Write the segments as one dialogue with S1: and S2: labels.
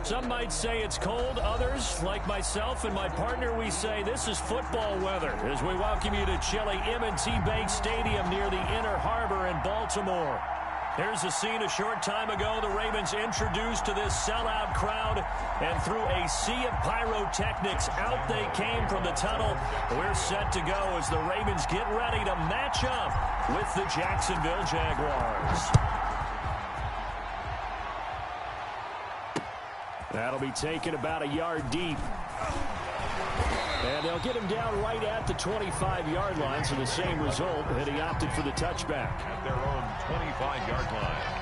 S1: Some might say it's cold. Others, like myself and my partner, we say this is football weather as we welcome you to chilly M&T Bank Stadium near the Inner Harbor in Baltimore. Here's a scene a short time ago. The Ravens introduced to this sellout crowd, and through a sea of pyrotechnics, out they came from the tunnel. We're set to go as the Ravens get ready to match up with the Jacksonville Jaguars. That'll be taken about a yard deep. And they'll get him down right at the 25-yard line, so the same result, and he opted for the touchback.
S2: At their own 25-yard line.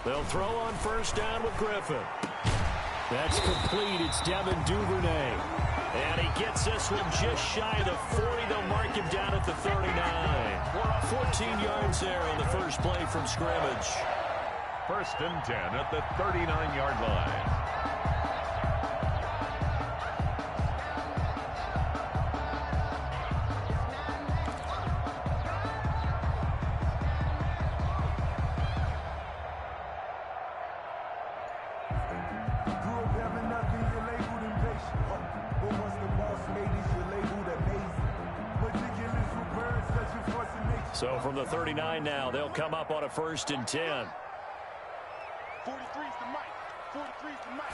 S1: They'll throw on first down with Griffin. That's complete. It's Devin Duvernay. And he gets this one just shy of the 40. They'll mark him down at the 39. 14 yards there on the first play from scrimmage.
S2: First and 10 at the 39-yard line.
S1: So from the 39 now, they'll come up on a first and 10.
S3: 43's the mic. 43's the mic.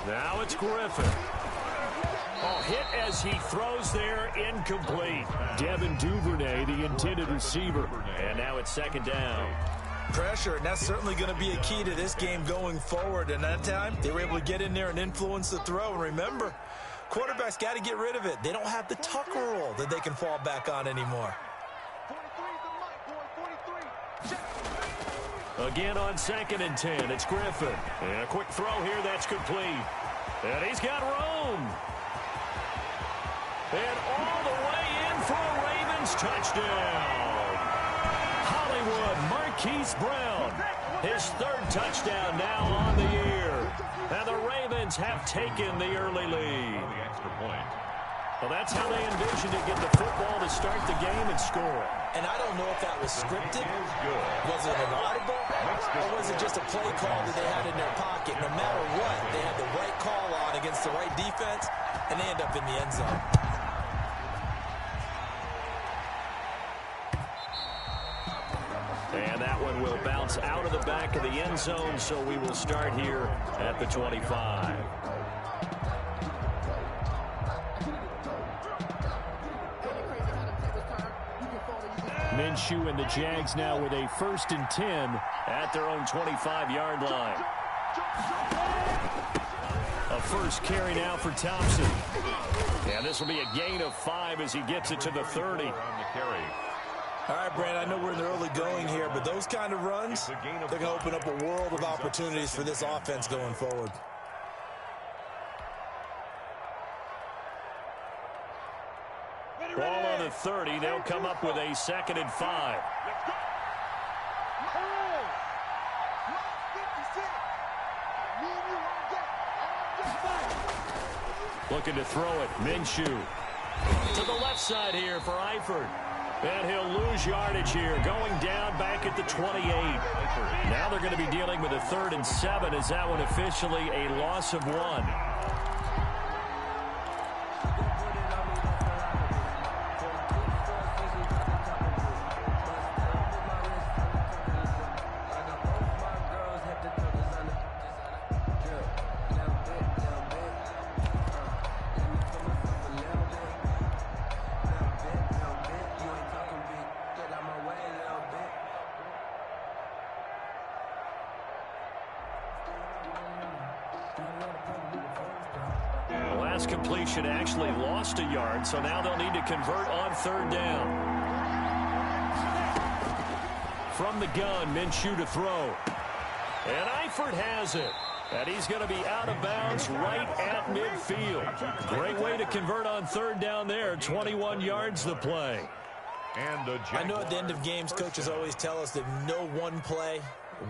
S1: Now it's Griffin. Oh, hit as he throws there, incomplete. Devin Duvernay, the intended receiver. And now it's second down.
S4: Pressure, and that's certainly going to be a key to this game going forward. And that time, they were able to get in there and influence the throw. And remember, quarterbacks got to get rid of it. They don't have the tucker roll that they can fall back on anymore.
S1: Again on second and 10, it's Griffin. And a quick throw here, that's complete. And he's got room. And all the way in for a Ravens touchdown. Hollywood Marquise Brown, his third touchdown now on the year. And the Ravens have taken the early lead.
S2: The extra point.
S1: Well, that's how they envisioned to get the football to start the game and score.
S4: And I don't know if that was scripted. Was it an audible? Or was it just a play call that they had in their pocket? No matter what, they had the right call on against the right defense, and they end up in the end zone.
S1: And that one will bounce out of the back of the end zone, so we will start here at the 25. Minshew and the Jags now with a first and 10 at their own 25-yard line. A first carry now for Thompson. And this will be a gain of 5 as he gets it to the 30.
S2: On the carry.
S4: All right, Brandon, I know we're in the early going here, but those kind of runs, they're going to open up a world of opportunities for this offense going forward.
S1: Ball on the 30. They'll come up with a second and 5. Looking to throw it. Minshew to the left side here for Eifert. And he'll lose yardage here, going down back at the 28. Now they're going to be dealing with a 3rd and 7 as that one officially a loss of 1. Completion actually lost a yard, so now they'll need to convert on 3rd down. From the gun, Minshew to throw. And Eifert has it. And he's going to be out of bounds right at midfield. Great way to convert on third down there. 21 yards the play.
S2: And
S4: I know at the end of games, coaches always tell us that no one play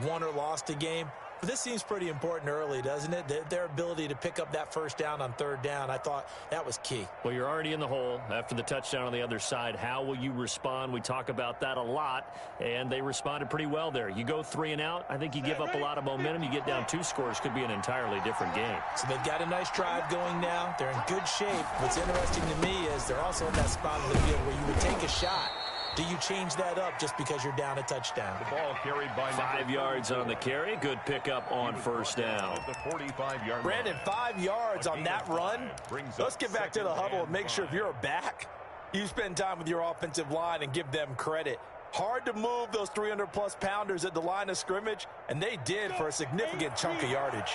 S4: won or lost a game. But this seems pretty important early, doesn't it? Their ability to pick up that first down on third down, I thought that was key.
S1: Well, you're already in the hole after the touchdown on the other side. How will you respond? We talk about that a lot, and they responded pretty well there. You go 3 and out, I think you give up a lot of momentum. You get down 2 scores, could be an entirely different game.
S4: So they've got a nice drive going now. They're in good shape. What's interesting to me is they're also in that spot of the field where you would take a shot. Do you change that up just because you're down a touchdown?
S2: The ball carried by
S1: 5 yards on the carry. Good pickup on first down.
S2: The 45-yard
S4: Brandon, 5 yards on that run. Let's get back to the huddle and make sure if you're a back, you spend time with your offensive line and give them credit. Hard to move those 300-plus pounders at the line of scrimmage, and they did for a significant chunk of yardage.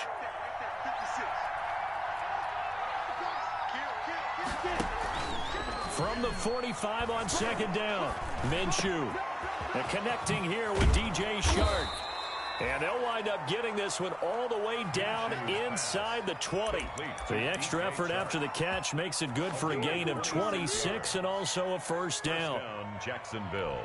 S1: From the 45 on second down, Minshew. And connecting here with DJ Shark. And they'll wind up getting this one all the way down inside the 20. The extra effort after the catch makes it good for a gain of 26 and also a first down.
S2: Jacksonville.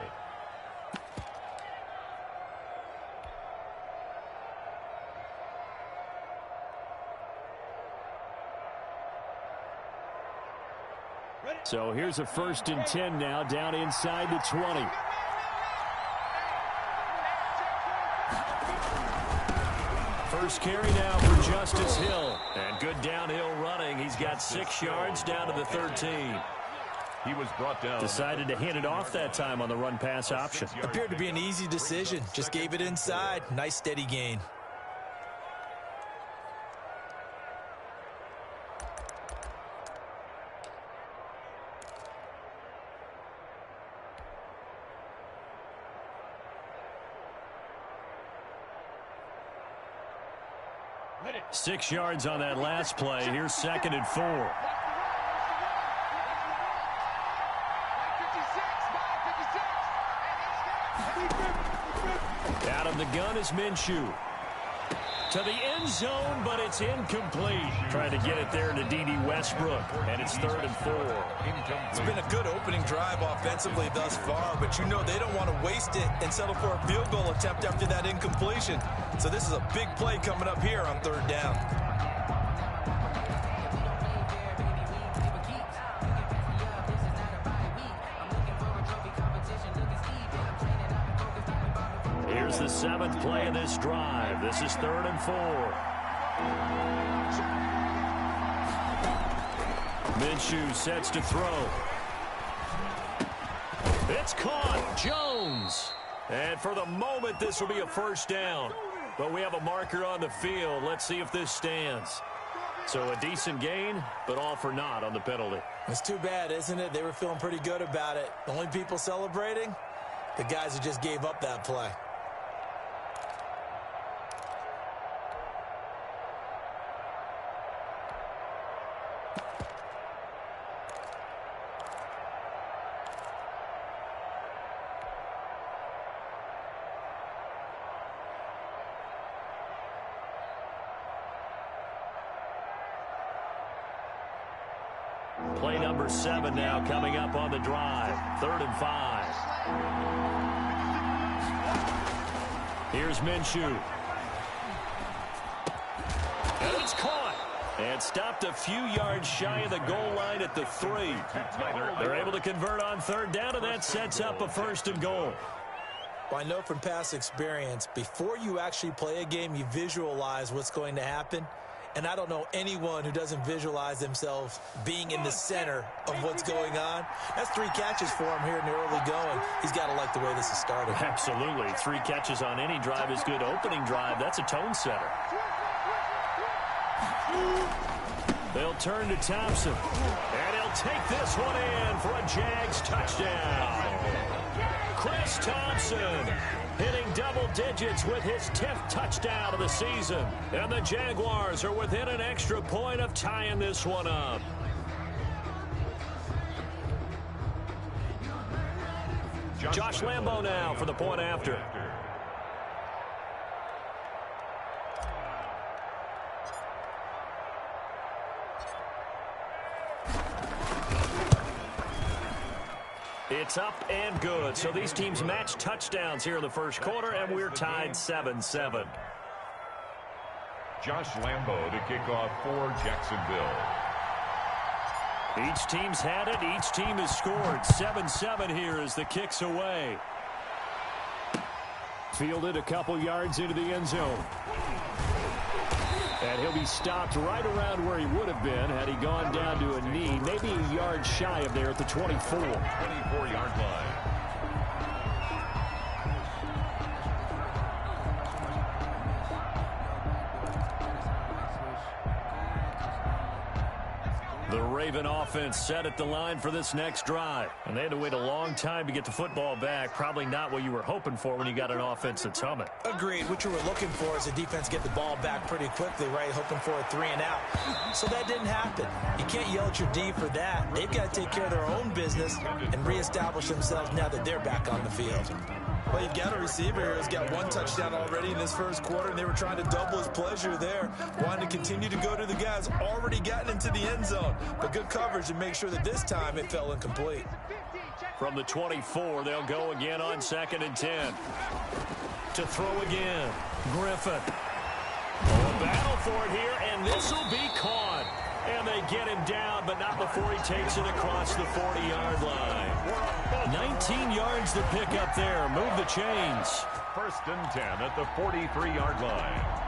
S1: So here's a 1st and 10 now, down inside the 20. First carry now for Justice Hill. And good downhill running. He's got 6 yards down to the 13.
S2: He was brought down.
S1: Decided to hand it off that time on the run-pass option.
S4: Appeared to be an easy decision. Just gave it inside. Nice steady gain.
S1: Six yards on that last play. Here's 2nd and 4. Out of the gun is Minshew. To the end zone, but it's incomplete. Trying to get it there to D.D. Westbrook, and it's 3rd and 4.
S4: It's been a good opening drive offensively thus far, but you know they don't want to waste it and settle for a field goal attempt after that incompletion. So this is a big play coming up here on 3rd down.
S1: Here's the 7th play of this drive. This is 3rd and 4. Minshew sets to throw. It's caught. Jones. And for the moment, this will be a first down. But we have a marker on the field. Let's see if this stands. So a decent gain, but all for naught on the penalty.
S4: It's too bad, isn't it? They were feeling pretty good about it. The only people celebrating, the guys who just gave up that play.
S1: Play number 7 now coming up on the drive. 3rd and 5. Here's Minshew. And it's caught. And stopped a few yards shy of the goal line at the 3. They're able to convert on 3rd down, and that sets up a 1st and goal.
S4: Well, I know from past experience, before you actually play a game, you visualize what's going to happen. And I don't know anyone who doesn't visualize themselves being in the center of what's going on. That's 3 catches for him here in the early going. He's got to like the way this is started.
S1: Absolutely. 3 catches on any drive is good. Opening drive, that's a tone setter. They'll turn to Thompson. And he'll take this one in for a Jags touchdown. Chris Thompson hitting double digits with his 10th touchdown of the season. And the Jaguars are within an extra point of tying this one up. Josh Lambo now for the point after. It's up and good. So these teams match touchdowns here in the first quarter, and we're tied 7-7.
S2: Josh Lambo to kick off for Jacksonville.
S1: Each team's had it. Each team has scored. 7-7 here as the kick's away. Fielded a couple yards into the end zone. And he'll be stopped right around where he would have been had he gone down to a knee, maybe a yard shy of there at the 24.
S2: 24-yard line.
S1: The Raven offense set at the line for this next drive. And they had to wait a long time to get the football back. Probably not what you were hoping for when you got an offense that's humming.
S4: Agreed. What you were looking for is the defense get the ball back pretty quickly, right? Hoping for a 3 and out. So that didn't happen. You can't yell at your D for that. They've got to take care of their own business and reestablish themselves now that they're back on the field. Well, you've got a receiver here who's got 1 touchdown already in this first quarter, and they were trying to double his pleasure there, wanting to continue to go to the guys already gotten into the end zone. But good coverage and make sure that this time it fell incomplete.
S1: From the 24, they'll go again on 2nd and 10. To throw again, Griffin. Oh, a battle for it here, and this will be caught. And they get him down, but not before he takes it across the 40-yard line. 19 yards to pick up there. Move the chains.
S2: 1st and 10 at the 43-yard line.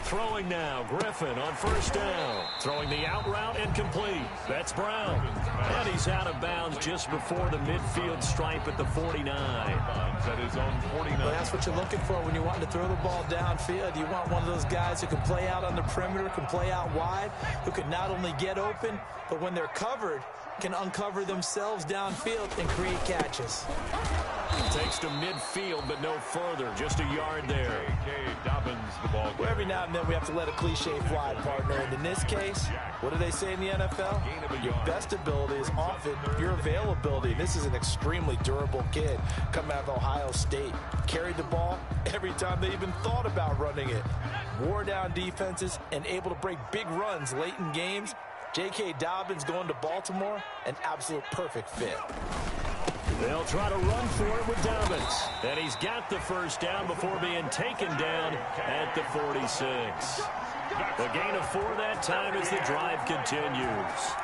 S1: Throwing now, Griffin on 1st down. Throwing the out route incomplete. That's Brown. And he's out of bounds just before the midfield stripe at the 49.
S2: At his own 49.
S4: Well, that's what you're looking for when you're wanting to throw the ball downfield. You want one of those guys who can play out on the perimeter, can play out wide, who can not only get open, but when they're covered, can uncover themselves downfield and create catches.
S1: Takes to midfield, but no further. Just a yard there.
S2: Dobbins, the ball.
S4: Well, every now and then we have to let a cliche fly, partner. And in this case, what do they say in the NFL? Your best ability is often your availability. This is an extremely durable kid coming out of Ohio State. Carried the ball every time they even thought about running it. Wore down defenses and able to break big runs late in games. J.K. Dobbins going to Baltimore, an absolute perfect fit.
S1: They'll try to run for it with Dobbins. And he's got the 1st down before being taken down at the 46. The gain of 4 that time as the drive continues.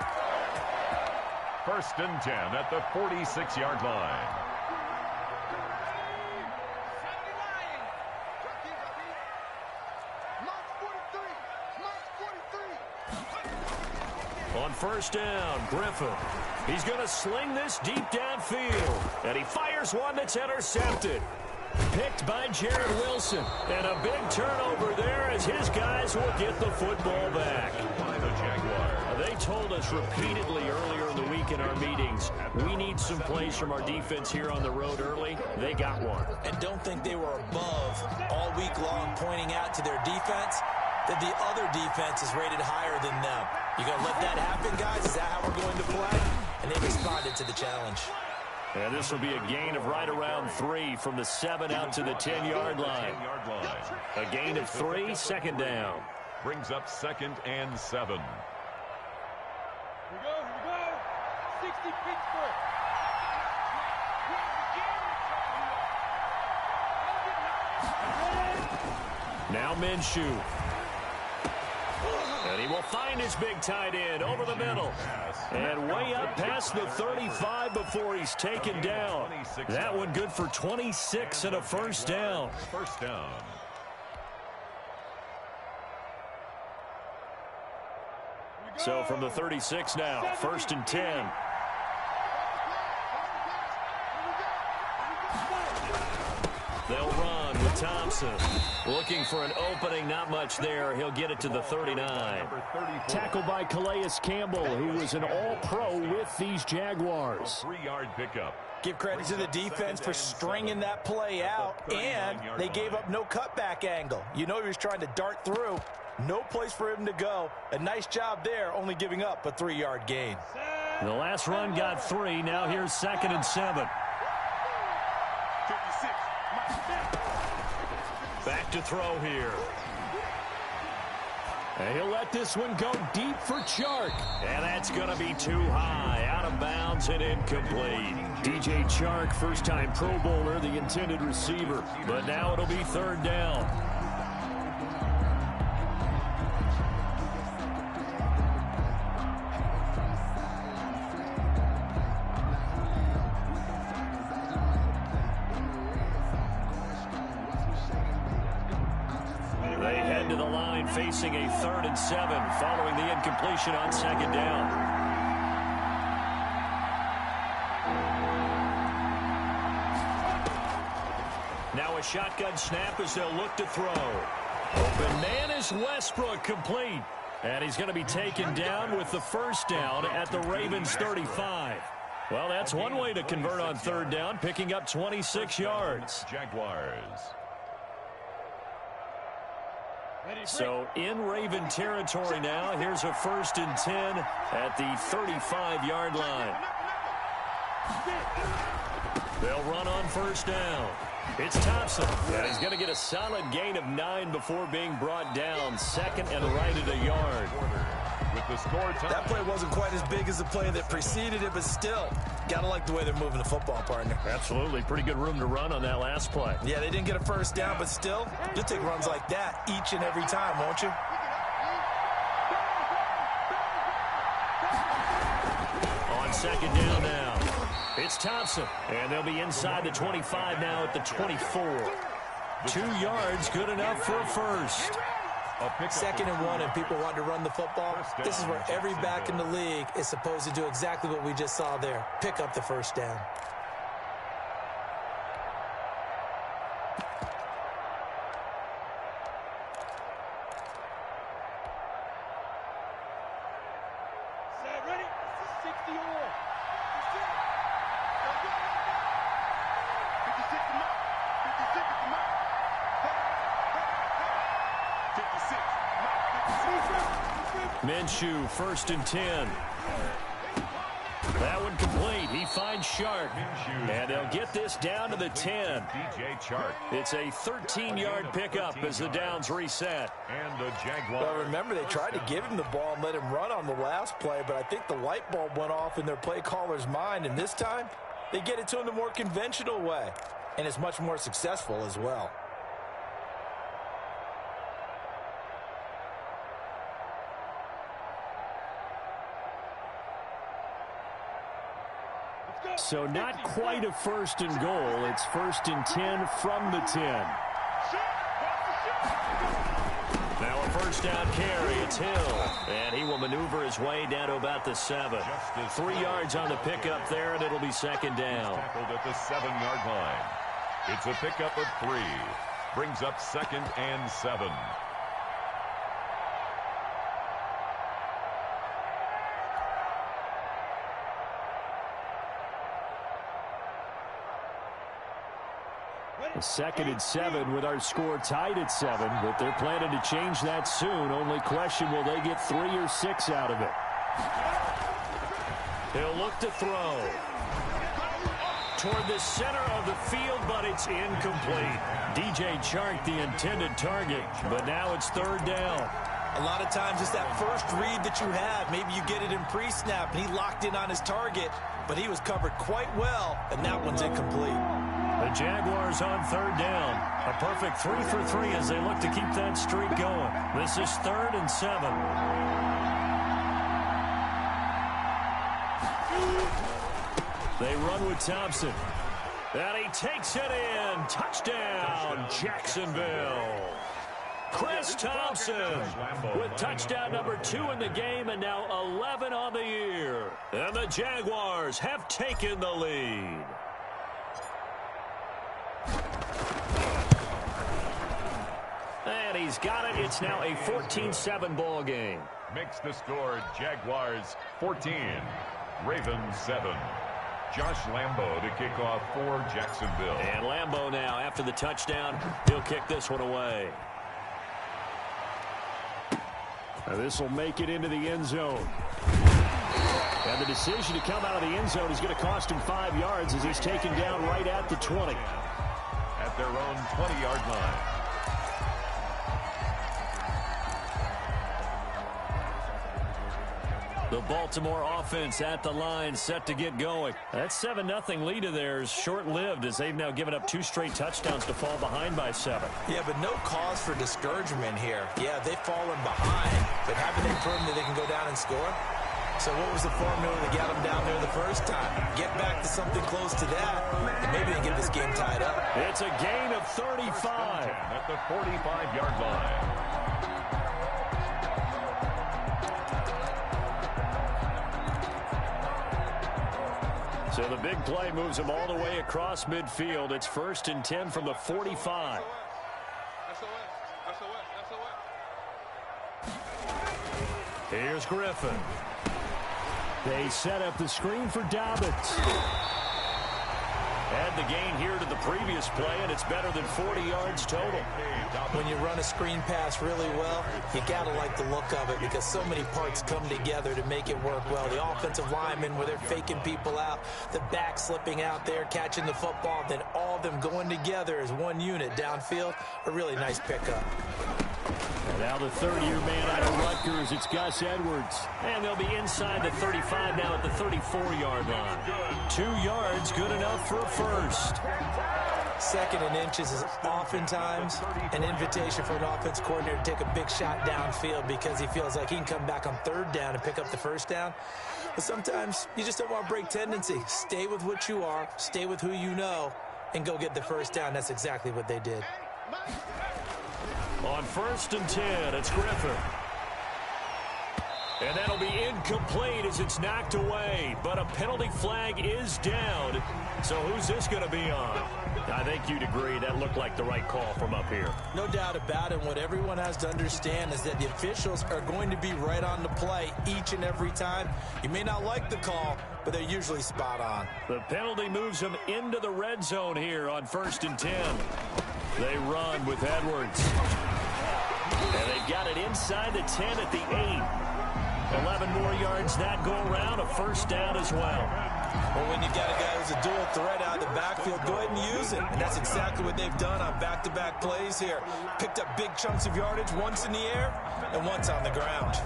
S2: 1st and 10 at the 46-yard line.
S1: On 1st down, Griffin. He's going to sling this deep downfield. And he fires one that's intercepted. Picked by Jared Wilson. And a big turnover there as his guys will get the football back.
S2: By the Jaguars.
S1: They told us repeatedly earlier in the week in our meetings, we need some plays from our defense here on the road early. They got one.
S4: And don't think they were above all week long pointing out to their defense that the other defense is rated higher than them. You going to let that happen, guys? Is that how we're going to play? And they responded to the challenge.
S1: And this will be a gain of right around 3 from the 7 out to the 10-yard line. A gain of 3, 2nd down.
S2: Brings up 2nd and 7.
S3: Here we go. 60 Pittsburgh.
S1: Now Minshew. And he will find his big tight end over the middle. And way up past the 35 before he's taken down. That one good for 26 and a 1st down.
S2: 1st down.
S1: So from the 36 now, 1st and 10. They'll run. run with Thompson. Looking for an opening, not much there. He'll get it to the 39.
S5: Tackled by Calais Campbell, who was an all-pro with these Jaguars.
S2: 3-yard pickup.
S4: Give credit to the defense for stringing that play out, and they gave up no cutback angle. You know he was trying to dart through. No place for him to go. A nice job there, only giving up a 3-yard gain.
S1: The last run got 3. Now here's 2nd and 7. Back to throw here.
S5: And he'll let this one go deep for Chark.
S1: And that's going to be too high. Out of bounds and incomplete.
S5: DJ Chark, first-time Pro Bowler, the intended receiver.
S1: But now it'll be 3rd down. Facing a 3rd and 7 following the incompletion on 2nd down. Now a shotgun snap as they'll look to throw. Open man is Westbrook, complete. And he's going to be taken down with the 1st down at the Ravens 35. Well, that's one way to convert on 3rd down, picking up 26 yards.
S2: Jaguars.
S1: So in Raven territory now. Here's a 1st and 10 at the 35-yard line. They'll run on 1st down. It's Thompson. And he's going to get a solid gain of 9 before being brought down. 2nd and right at a yard.
S2: With the score time.
S4: That play wasn't quite as big as the play that preceded it, but still, got to like the way they're moving the football, partner.
S1: Absolutely. Pretty good room to run on that last play.
S4: Yeah, they didn't get a 1st down, but still, you'll take runs like that each and every time, won't you?
S1: On 2nd down now. It's Thompson. And they'll be inside the 25 now at the 24. 2 yards, good enough for a 1st.
S4: 2nd and 1, and people want to run the football. This is where every back in the league is supposed to do exactly what we just saw there. Pick up the 1st down.
S1: Minshew, 1st and 10. That one complete. He finds Shark. And they'll get this down to the 10.
S2: DJ Chark.
S1: It's a 13-yard pickup as the downs reset.
S2: And the Jaguars.
S4: Well, remember, they tried to give him the ball and let him run on the last play, but I think the light bulb went off in their play caller's mind, and this time they get it to him the more conventional way, and it's much more successful as well.
S5: So not quite a 1st and goal. It's 1st and 10 from the 10.
S1: Now a 1st down carry. It's Hill. And he will maneuver his way down to about the 7. 3 yards on the pickup there, and it'll be 2nd down.
S2: Tackled at the 7-yard line. It's a pickup of 3. Brings up 2nd and 7.
S5: A 2nd and 7 with our score tied at 7, but they're planning to change that soon. Only question, will they get 3 or 6 out of it?
S1: He'll look to throw. Toward the center of the field, but it's incomplete. DJ Chark, the intended target, but now it's 3rd down.
S4: A lot of times it's that first read that you have. Maybe you get it in pre-snap, and he locked in on his target, but he was covered quite well, and that one's incomplete.
S1: The Jaguars on 3rd down. A perfect 3 for 3 as they look to keep that streak going. This is 3rd and 7. They run with Thompson. And he takes it in. Touchdown, Jacksonville. Chris Thompson with touchdown number 2 in the game and now 11 on the year. And the Jaguars have taken the lead. he's got it. It's now a 14-7 ball game.
S2: Makes the score Jaguars 14, Ravens 7. Josh Lambo to kick off for Jacksonville.
S1: And Lambo now, after the touchdown, he'll kick this one away.
S5: This will make it into the end zone. And the decision to come out of the end zone is going to cost him 5 yards as he's taken down right at the 20.
S2: At their own 20-yard line.
S1: The Baltimore offense at the line, set to get going. That 7-0 lead of theirs short-lived as they've now given up 2 straight touchdowns to fall behind by 7.
S4: Yeah, but no cause for discouragement here. Yeah, they've fallen behind, but haven't they proven that they can go down and score? So what was the formula that got them down there the first time? Get back to something close to that, and maybe they get this game tied up.
S1: It's a gain of 35.
S2: At the 45-yard line.
S1: So the big play moves him all the way across midfield. It's 1st and 10 from the 45. Here's Griffin.
S5: They set up the screen for Dobbins.
S1: Add the gain here to the previous play, and it's better than 40 yards total.
S4: When you run a screen pass really well, you got to like the look of it because so many parts come together to make it work well. The offensive linemen, where they're faking people out, the back slipping out there, catching the football, then all of them going together as one unit downfield. A really nice pickup.
S5: And now the third-year man out of Rutgers, it's Gus Edwards.
S1: And they'll be inside the 35 now at the 34-yard line. 2 yards, good enough for a first.
S4: 2nd and inches is oftentimes an invitation for an offense coordinator to take a big shot downfield because he feels like he can come back on 3rd down and pick up the 1st down. But sometimes you just don't want to break tendency. Stay with what you are, stay with who you know, and go get the 1st down. That's exactly what they did.
S1: On 1st and 10, it's Griffin. And that'll be incomplete as it's knocked away. But a penalty flag is down. So who's this going to be on? I think you'd agree that looked like the right call from up here.
S4: No doubt about it. What everyone has to understand is that the officials are going to be right on the play each and every time. You may not like the call, but they're usually spot on.
S1: The penalty moves them into the red zone here on 1st and 10. They run with Edwards. And they've got it inside the 10 at the 8. 11 more yards that go around, a 1st down as well.
S4: Well, when you've got a guy who's a dual threat out of the backfield, go ahead and use it. And that's exactly what they've done on back-to-back plays here. Picked up big chunks of yardage, once in the air and once on the ground.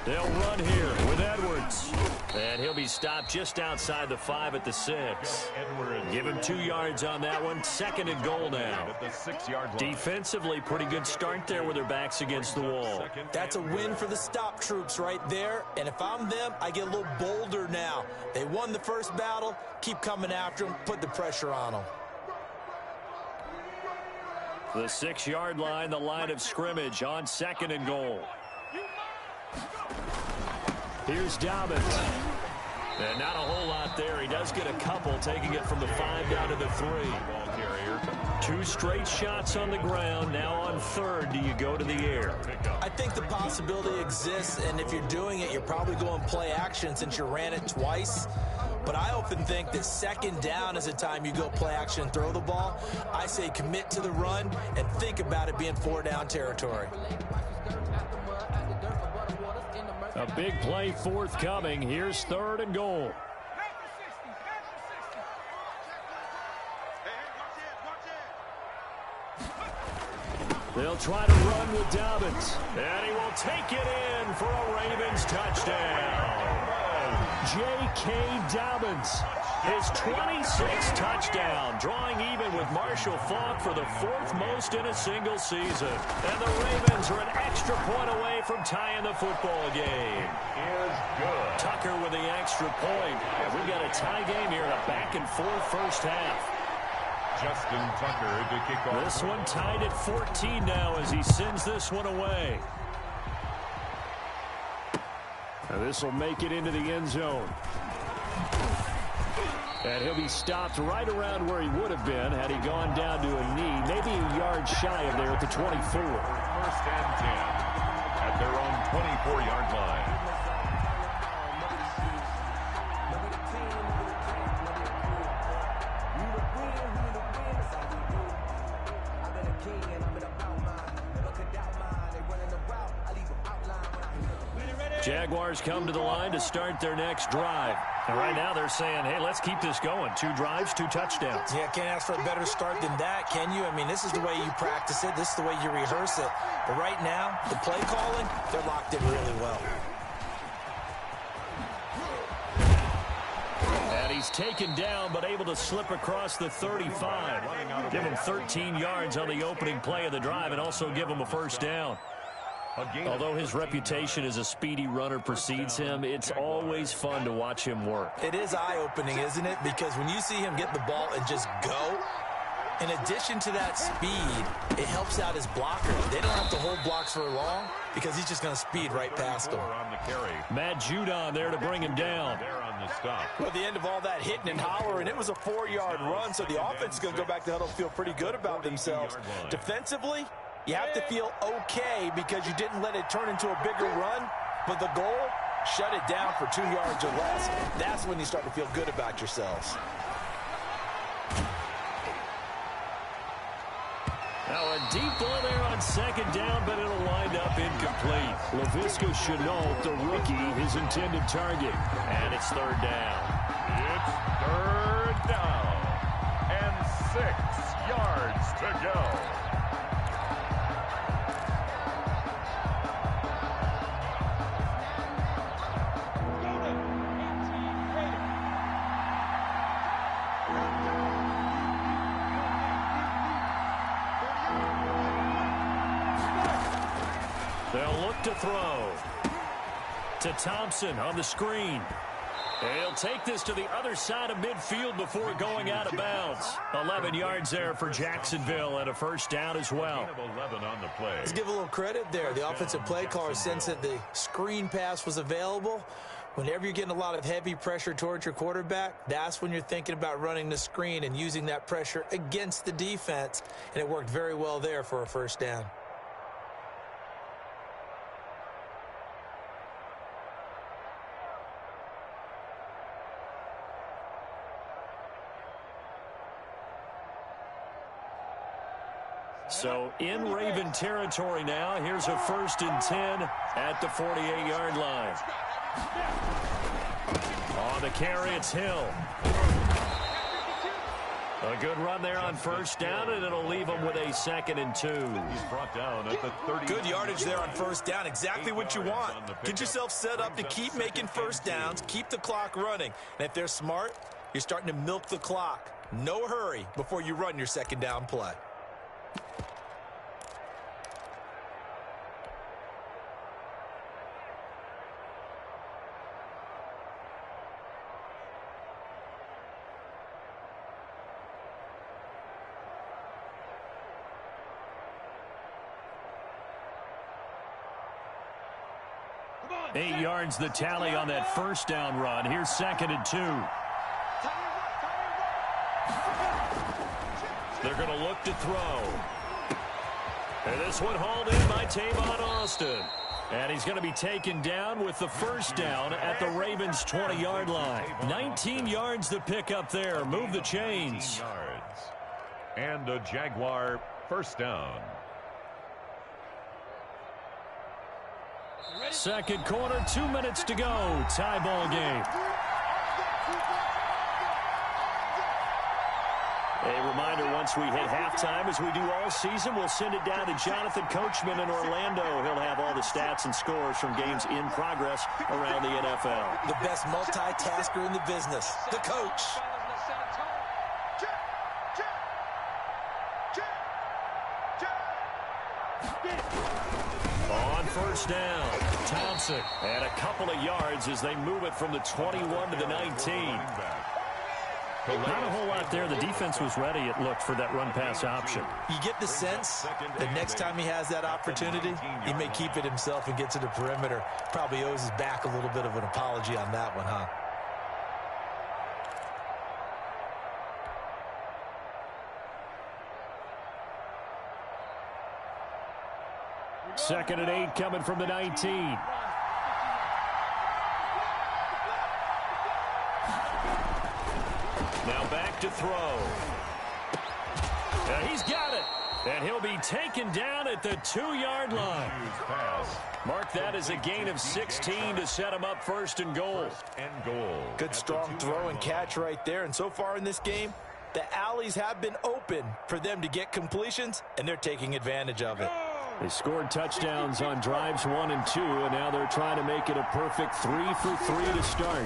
S1: They'll run here with Edwards. And he'll be stopped just outside the 5 at the 6. Give him 2 yards on that one. 2nd and goal now.
S2: At the 6-yard line.
S1: Defensively, pretty good start there with their backs against the wall.
S4: That's a win for the stop troops right there. And if I'm them, I get a little bolder now. They won the first battle. Keep coming after them. Put the pressure on them.
S1: The 6-yard line, the line of scrimmage on 2nd and goal.
S5: Here's Dobbins.
S1: And not a whole lot there. He does get a couple, taking it from the 5 down to the 3.
S2: Ball carrier.
S1: 2 straight shots on the ground. Now on 3rd, do you go to the air?
S4: I think the possibility exists, and if you're doing it, you're probably going play action since you ran it twice. But I often think that 2nd down is the time you go play action and throw the ball. I say commit to the run and think about it being 4-down territory.
S5: A big play forthcoming. Here's 3rd and goal. They'll try to run with Dobbins.
S1: And he will take it in for a Ravens touchdown.
S5: J.K. Dobbins. His 26th touchdown, drawing even with Marshall Faulk for the 4th most in a single season. And the Ravens are an extra point away from tying the football game.
S2: Is good.
S5: Tucker with the extra point. And we've got a tie game here in a back-and-forth first half.
S2: Justin Tucker to kick off.
S5: This one tied at 14 now as he sends this one away. Now this will make it into the end zone. And he'll be stopped right around where he would have been had he gone down to a knee, maybe a yard shy of there at the 24.
S2: First and 10 at their own 24-yard line.
S1: Jaguars come to the line to start their next drive. And right now they're saying, hey, let's keep this going. 2 drives, 2 touchdowns.
S4: Yeah, can't ask for a better start than that, can you? I mean, this is the way you practice it. This is the way you rehearse it. But right now, the play calling, they're locked in really well.
S1: And he's taken down, but able to slip across the 35. Give him 13 yards on the opening play of the drive and also give him a first down. Although his reputation as a speedy runner precedes him, it's always fun to watch him work.
S4: It is eye-opening, isn't it? Because when you see him get the ball and just go, in addition to that speed, it helps out his blockers. They don't have to hold blocks for long because he's just going to speed right past them.
S1: Matt Judon there to bring him down.
S4: Well, at the end of all that hitting and hollering, it was a 4-yard run, so the offense is going to go back to huddle, feel pretty good about themselves. Defensively, you have to feel okay because you didn't let it turn into a bigger run, but the goal, shut it down for 2 yards or less. That's when you start to feel good about yourselves.
S1: Now a deep ball there on second down, but it'll wind up incomplete.
S5: Laviska Shenault, the rookie, his intended target.
S1: And it's 3rd down.
S2: It's 3rd down and 6 yards to go.
S1: They'll look to throw. To Thompson on the screen. He'll take this to the other side of midfield before going out of bounds. 11 yards there for Jacksonville and a first down as well.
S2: 11 on the play.
S4: Let's give a little credit there. The offensive play caller sensed that the screen pass was available. Whenever you're getting a lot of heavy pressure towards your quarterback, that's when you're thinking about running the screen and using that pressure against the defense. And it worked very well there for a first down.
S1: So in Raven territory now. Here's a 1st and 10 at the 48-yard line. On the carry, it's Hill. A good run there on first down, and it'll leave him with a 2nd and 2.
S2: He's brought down at the 30.
S4: Good yardage there on first down. Exactly what you want. Get yourself set up to keep making first downs, keep the clock running. And if they're smart, you're starting to milk the clock. No hurry before you run your 2nd down play.
S1: On. 8 yards the tally on that first down run. Here's 2nd and 2. They're going to look to throw. And this one hauled in by Tavon Austin. And he's going to be taken down with the first down at the Ravens' 20-yard line. 19 yards to pick up there. Move the chains.
S2: And a Jaguar first down.
S1: Second quarter, 2 minutes to go. Tie ball game. A reminder once
S5: once we hit halftime, as we do all season, we'll send it down to Jonathan Coachman in Orlando. He'll have all the stats and scores from games in progress around the NFL.
S4: The best multitasker in the business, the coach.
S5: On first down, Thompson. And a couple of yards as they move it from the 21 to the 19.
S1: Not a whole lot there. The defense was ready, it looked, for that run-pass option.
S4: You get the sense that next time he has that opportunity, he may keep it himself and get to the perimeter. Probably owes his back a little bit of an apology on that one, huh?
S1: Second and 8 coming from the 19.
S5: Now back to throw. And he's got it. And he'll be taken down at the 2-yard line. Mark that as a gain of 16 to set him up first and goal.
S4: Good strong throw and catch right there. And so far in this game, the alleys have been open for them to get completions, and they're taking advantage of it.
S1: They scored touchdowns on drives 1 and 2, and now they're trying to make it a perfect 3 for 3 to start.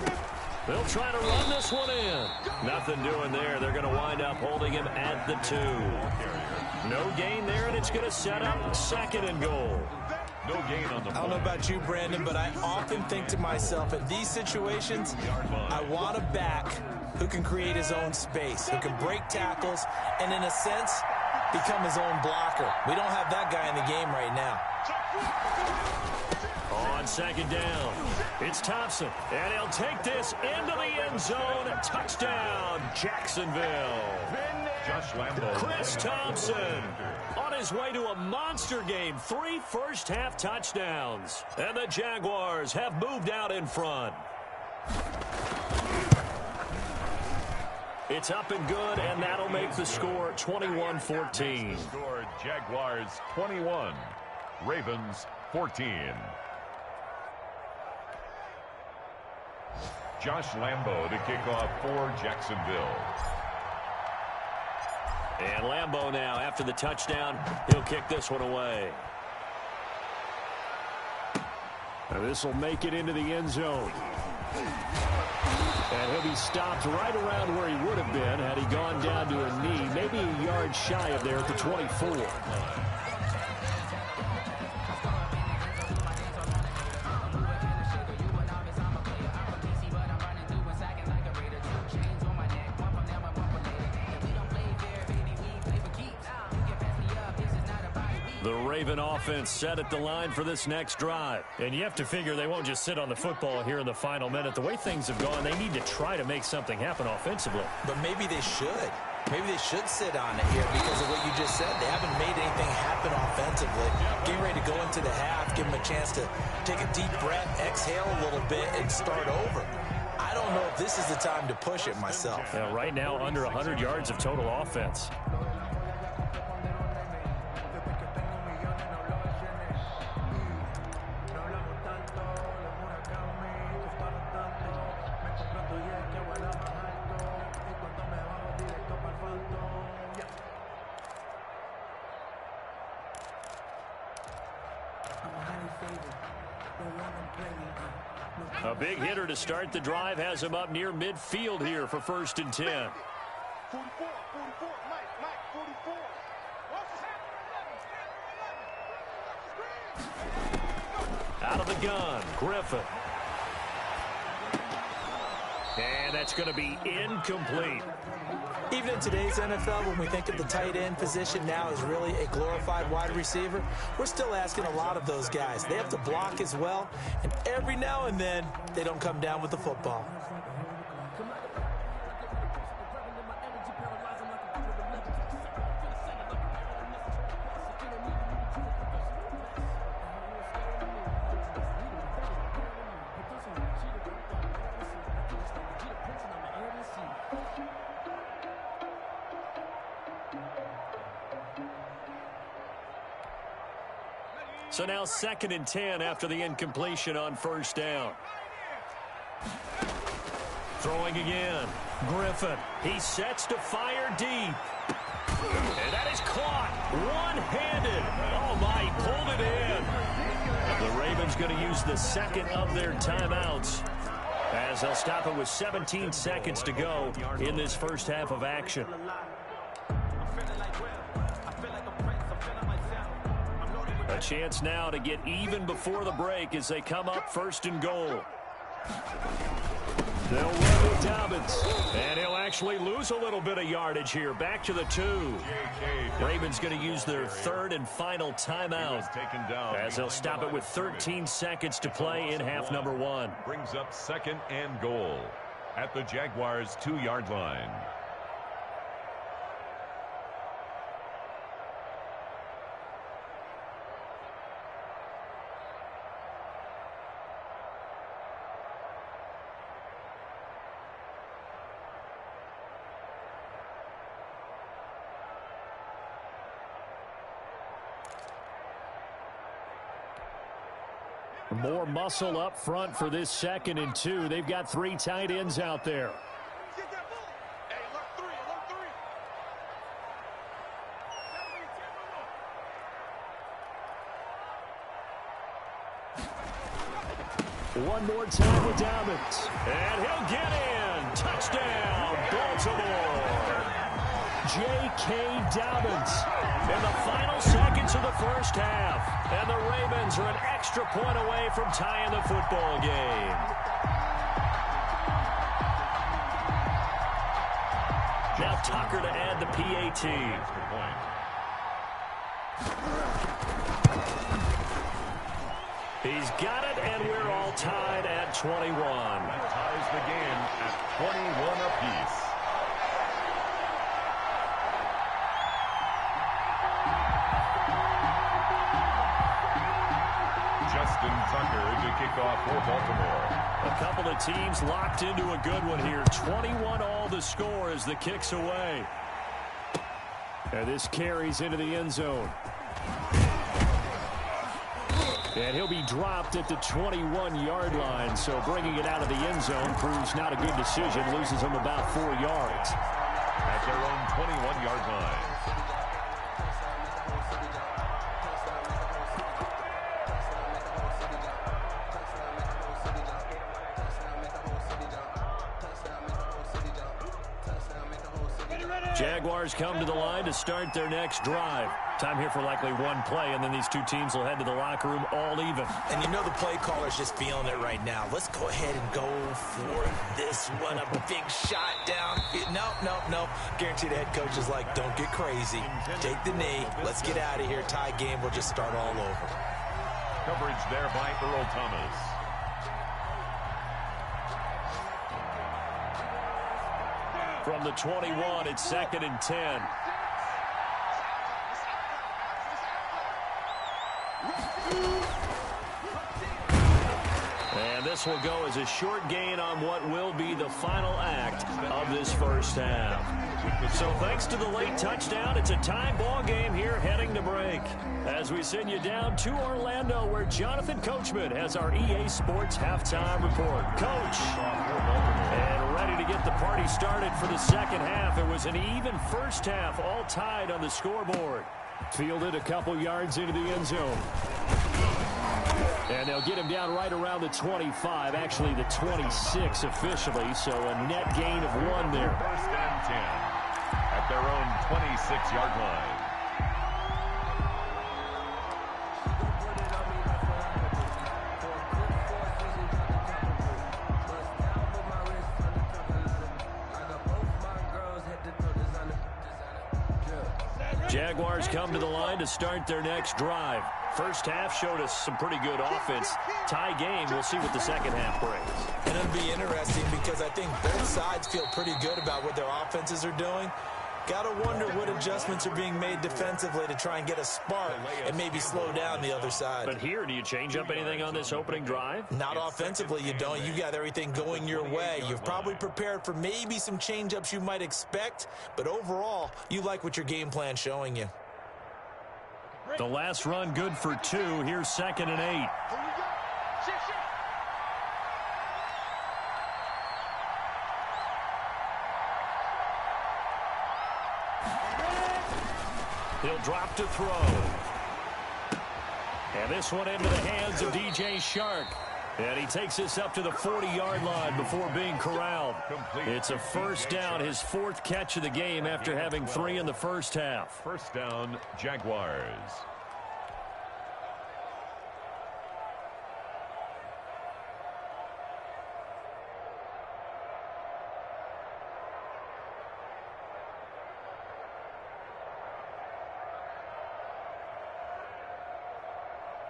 S5: They'll try to run this one in. Nothing doing there. They're going to wind up holding him at the 2. No gain there, and it's going to set up second and goal.
S2: No gain on the
S4: I don't know about you, Brandon, but I often think to myself, in these situations, I want a back who can create his own space, who can break tackles, and in a sense, become his own blocker. We don't have that guy in the game right now.
S5: On second down, it's Thompson, and he'll take this into the end zone. Touchdown, Jacksonville.
S2: Josh Lambo.
S5: Chris Thompson on his way to a monster game. 3 first-half touchdowns. And the Jaguars have moved out in front. It's up and good, and that'll make the score 21-14.
S2: Score Jaguars 21, Ravens 14. Josh Lambo to kick off for Jacksonville.
S5: And Lambo now, after the touchdown, he'll kick this one away.
S1: Now this will make it into the end zone. And he'll be stopped right around where he would have been had he gone down to a knee, maybe a yard shy of there at the 24.
S5: The Raven offense set at the line for this next drive.
S1: And you have to figure they won't just sit on the football here in the final minute. The way things have gone, they need to try to make something happen offensively.
S4: But maybe they should. Maybe they should sit on it here because of what you just said. They haven't made anything happen offensively. Getting ready to go into the half, give them a chance to take a deep breath, exhale a little bit, and start over. I don't know if this is the time to push it myself.
S1: Yeah, right now, under 100 yards of total offense.
S5: A big hitter to start the drive has him up near midfield here for 1st and 10.
S3: 44, 44, Mike, 44.
S5: Out of the gun, Griffin. And that's going to be incomplete.
S4: Even in today's NFL, when we think of the tight end position now as really a glorified wide receiver, we're still asking a lot of those guys. They have to block as well, and every now and then, they don't come down with the football.
S5: So now 2nd and 10 after the incompletion on 1st down. Throwing again. Griffin. He sets to fire deep.
S1: And that is caught one-handed. Oh, my, he pulled it in. The Ravens going to use the second of their timeouts as they'll stop it with 17 seconds to go in this first half of action. A chance now to get even before the break as they come up first and goal. They'll run with Dobbins, and he'll actually lose a little bit of yardage here. Back to the 2. Ravens going to use their third and final timeout as they'll stop it with 13 seconds to play in half number 1.
S2: Brings up second and goal at the Jaguars' 2-yard line.
S1: More muscle up front for this 2nd and 2. They've got 3 tight ends out there. One more time with Dobbins. And he'll get in. Touchdown, Baltimore. J.K. Dobbins in the final seconds of the first half. And the Ravens are an extra point away from tying the football game. Now Tucker to add the PAT. He's got it, and we're all tied at 21.
S2: That ties the game at 21 apiece. Justin Tucker to kick off for Baltimore.
S1: A couple of teams locked into a good one here. 21 all the score as the kick's away. And this carries into the end zone. And he'll be dropped at the 21-yard line. So bringing it out of the end zone proves not a good decision. Loses him about 4 yards.
S2: At their own 21-yard line.
S1: Jaguars come to the line to start their next drive. Time here for likely one play, and then these two teams will head to the locker room all even.
S4: And you know the play caller's just feeling it right now. Let's go ahead and go for this one. A big shot down. No. Guarantee the head coach is like, don't get crazy. Take the knee. Let's get out of here. Tie game. We'll just start all over.
S2: Coverage there by Earl Thomas.
S1: From the 21, it's 2nd and 10. And this will go as a short gain on what will be the final act of this first half. So thanks to the late touchdown, it's a tie ball game here heading to break. As we send you down to Orlando, where Jonathan Coachman has our EA Sports halftime report. Coach, and ready to get the party started for the second half. It was an even first half, all tied on the scoreboard. Fielded a couple yards into the end zone. And they'll get him down right around the 25, actually the 26 officially, so a net gain of 1 there.
S2: First and 10 at their own 26-yard line.
S1: Jaguars come to the line to start their next drive. First half showed us some pretty good offense. Tie game, we'll see what the second half brings.
S4: And it'll be interesting because I think both sides feel pretty good about what their offenses are doing. Got to wonder what adjustments are being made defensively to try and get a spark and maybe slow down the other side.
S1: But here, do you change up anything on this opening drive?
S4: Not offensively, you don't. You got everything going your way. You've probably prepared for maybe some change-ups you might expect, but overall, you like what your game plan's showing you.
S1: The last run good for 2. Here's 2nd and 8. He'll drop to throw. And this one into the hands of DJ Shark. And he takes this up to the 40-yard line before being corralled. It's a first down, his fourth catch of the game after having 3 in the first half.
S2: First down, Jaguars.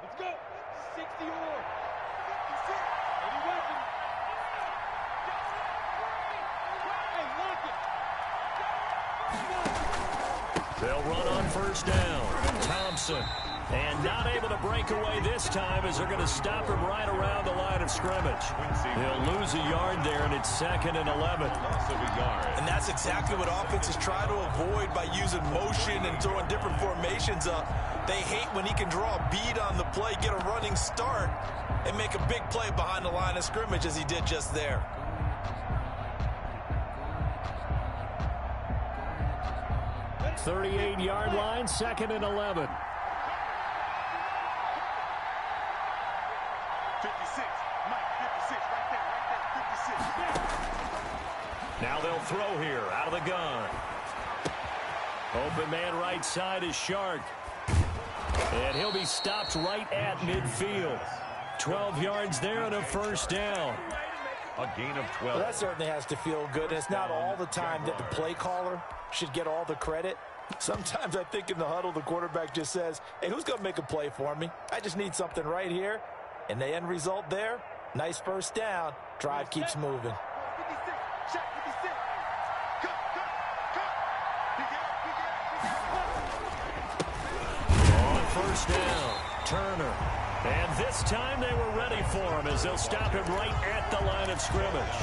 S3: Let's go. 60 or 56. Any weapons? Hey, lock it.
S1: They'll run on first down. Thompson. And not able to break away this time as they're going to stop him right around the line of scrimmage. He'll lose a yard there, and it's 2nd and 11.
S4: And that's exactly what offenses try to avoid by using motion and throwing different formations up. They hate when he can draw a bead on the play, get a running start, and make a big play behind the line of scrimmage as he did just there.
S1: At 38-yard line, 2nd and 11.
S3: 56. Mike, 56. Right there. 56.
S1: Now they'll throw here out of the gun. Open man right side is Shark. And he'll be stopped right at midfield. 12 yards there and a first down.
S2: A gain of 12.
S4: Well, that certainly has to feel good. And it's not all the time that the play caller should get all the credit. Sometimes I think in the huddle, the quarterback just says, hey, who's going to make a play for me? I just need something right here. And the end result there, nice first down. Drive keeps moving.
S3: 56. Check 56. Cut.
S1: On first down, Turner. And this time they were ready for him as they'll stop him right at the line of scrimmage.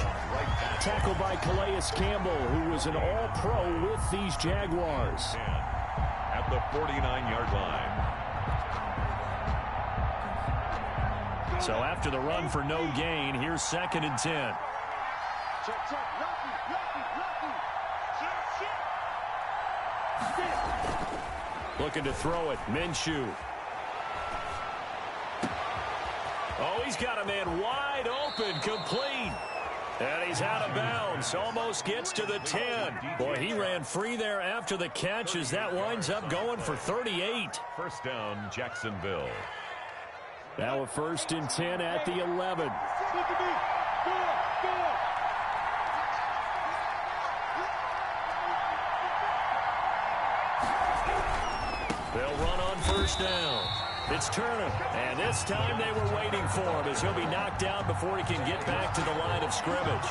S1: Tackled by Calais Campbell, who was an all-pro with these Jaguars.
S2: At the 49-yard line.
S1: So after the run for no gain, here's 2nd and 10.
S3: Check. Lucky.
S1: Looking to throw it, Minshew. Oh, he's got a man wide open, complete. And he's out of bounds, almost gets to the 10. Boy, he ran free there after the catch as that winds up going for 38.
S2: First down, Jacksonville.
S1: Now a 1st and 10 at the 11.
S3: Look at me. Go.
S1: They'll run on first down. It's Turner, and this time they were waiting for him as he'll be knocked down before he can get back to the line of scrimmage.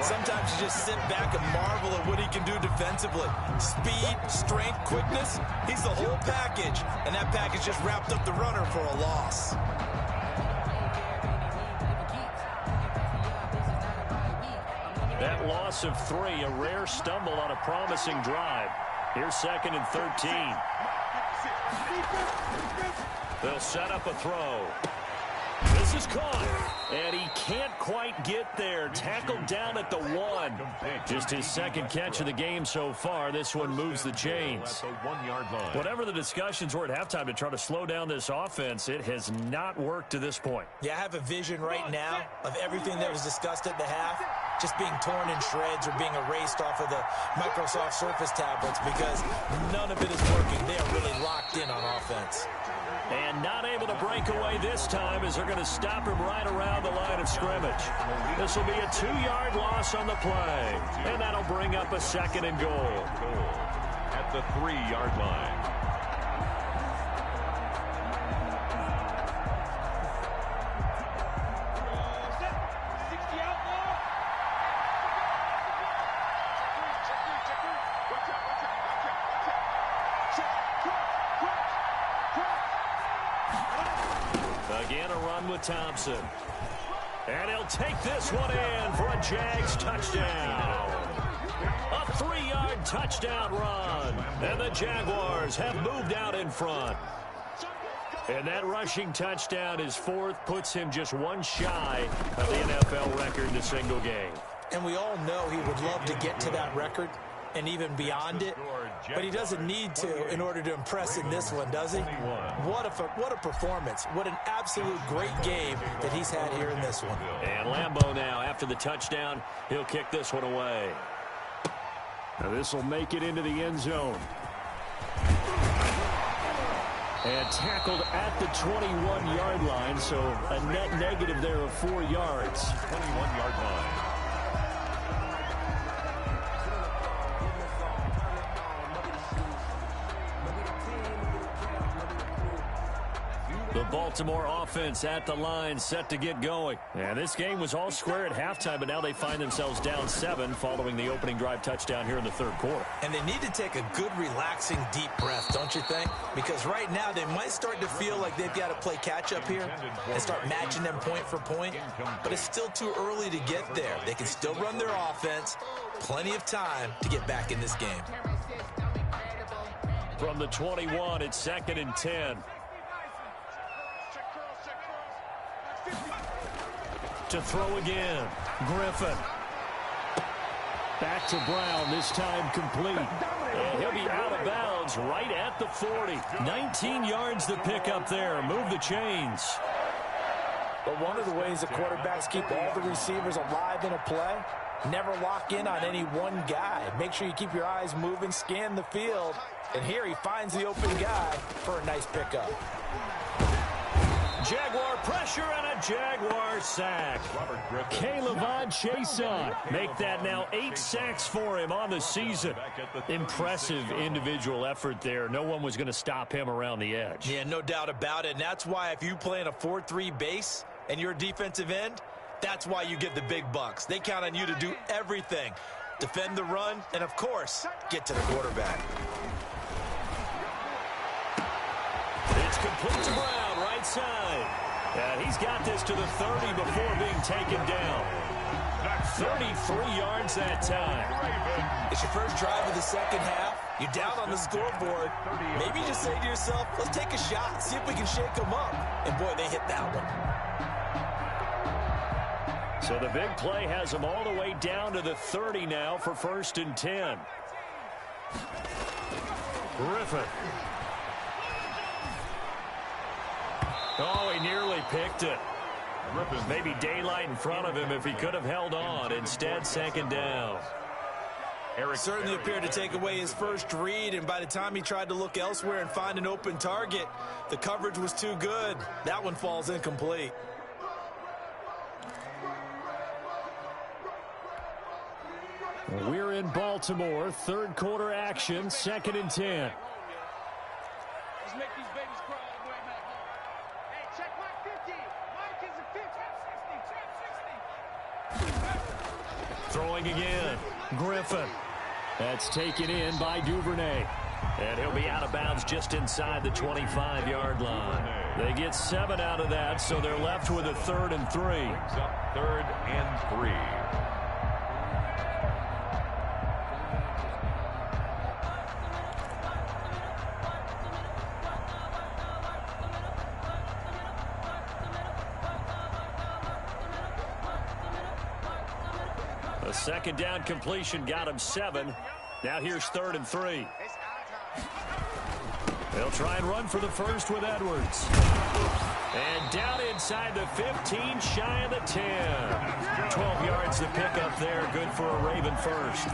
S4: Sometimes you just sit back and marvel at what he can do defensively. Speed, strength, quickness, he's the whole package. And that package just wrapped up the runner for a loss.
S1: That loss of 3, a rare stumble on a promising drive. Here's 2nd and 13. They'll set up a throw. This is caught, and he can't quite get there. Tackled down at the 1. Just his 2nd catch of the game so far. This one moves the chains. Whatever the discussions were at halftime to try to slow down this offense, it has not worked to this point.
S4: Yeah, I have a vision right now of everything that was discussed at the half just being torn in shreds or being erased off of the Microsoft Surface tablets because none of it is working. They are really locked in on offense.
S1: And not able to break away this time as they're going to stop him right around the line of scrimmage. This will be a 2-yard loss on the play. And that'll bring up a 2nd and goal.
S2: At the 3-yard line.
S1: Again, a run with Thompson. And he'll take this one in for a Jags touchdown. A 3-yard touchdown run. And the Jaguars have moved out in front. And that rushing touchdown, his 4th, puts him just 1 shy of the NFL record in a single game.
S4: And we all know he would love to get to that record. and even beyond it, but he doesn't need to in order to impress in this one, does he? What a performance. What an absolute great game that he's had here in this one.
S1: And Lambeau now, after the touchdown, he'll kick this one away.
S5: Now this will make it into the end zone. And tackled at the 21-yard line, so a net negative there of 4 yards.
S2: 21-yard line.
S1: The Baltimore offense at the line, set to get going. And this game was all square at halftime, but now they find themselves down 7 following the opening drive touchdown here in the third quarter.
S4: And they need to take a good, relaxing, deep breath, don't you think? Because right now they might start to feel like they've got to play catch-up here and start matching them point for point. But it's still too early to get there. They can still run their offense. Plenty of time to get back in this game.
S1: From the 21, it's 2nd and 10. To throw again, Griffin. Back to Brown, this time complete. And he'll be out of bounds right at the 40. 19 yards to pick up there. Move the chains.
S4: But one of the ways the quarterbacks keep all the receivers alive in a play, never lock in on any one guy. Make sure you keep your eyes moving, scan the field. And here he finds the open guy for a nice pickup.
S1: Jaguar pressure and a Jaguar sack. Caleb Chason make that now 8 sacks for him on the season. Impressive individual effort there. No one was going to stop him around the edge.
S4: Yeah, no doubt about it. And that's why if you play in a 4-3 base and you're a defensive end, that's why you get the big bucks. They count on you to do everything. Defend the run and, of course, get to the quarterback.
S1: It's complete to Brown, right side. And he's got this to the 30 before being taken down. 33 yards that time.
S4: It's your first drive of the second half. You're down on the scoreboard. Maybe you just say to yourself, let's take a shot, see if we can shake them up. And, boy, they hit that one.
S1: So the big play has them all the way down to the 30 now for 1st and 10. Griffin. Oh, he nearly picked it. Maybe daylight in front of him if he could have held on. Instead, 2nd down.
S4: Certainly appeared to take away his first read, and by the time he tried to look elsewhere and find an open target, the coverage was too good. That one falls incomplete.
S5: We're in Baltimore. Third quarter action, 2nd and 10.
S3: Let's make these babies cry all the way back home. Hey, check my 50. Mike is a 50. Trap 60.
S1: Throwing again. Griffin. That's taken in by Duvernay. And he'll be out of bounds just inside the 25-yard line. They get 7 out of that, so they're left with a 3rd and 3.
S2: Up 3rd and 3.
S1: A 2nd down completion got him 7. Now here's 3rd and 3. They'll try and run for the first with Edwards. And down inside the 15, shy of the 10. 12 yards to pick up there. Good for a Raven first.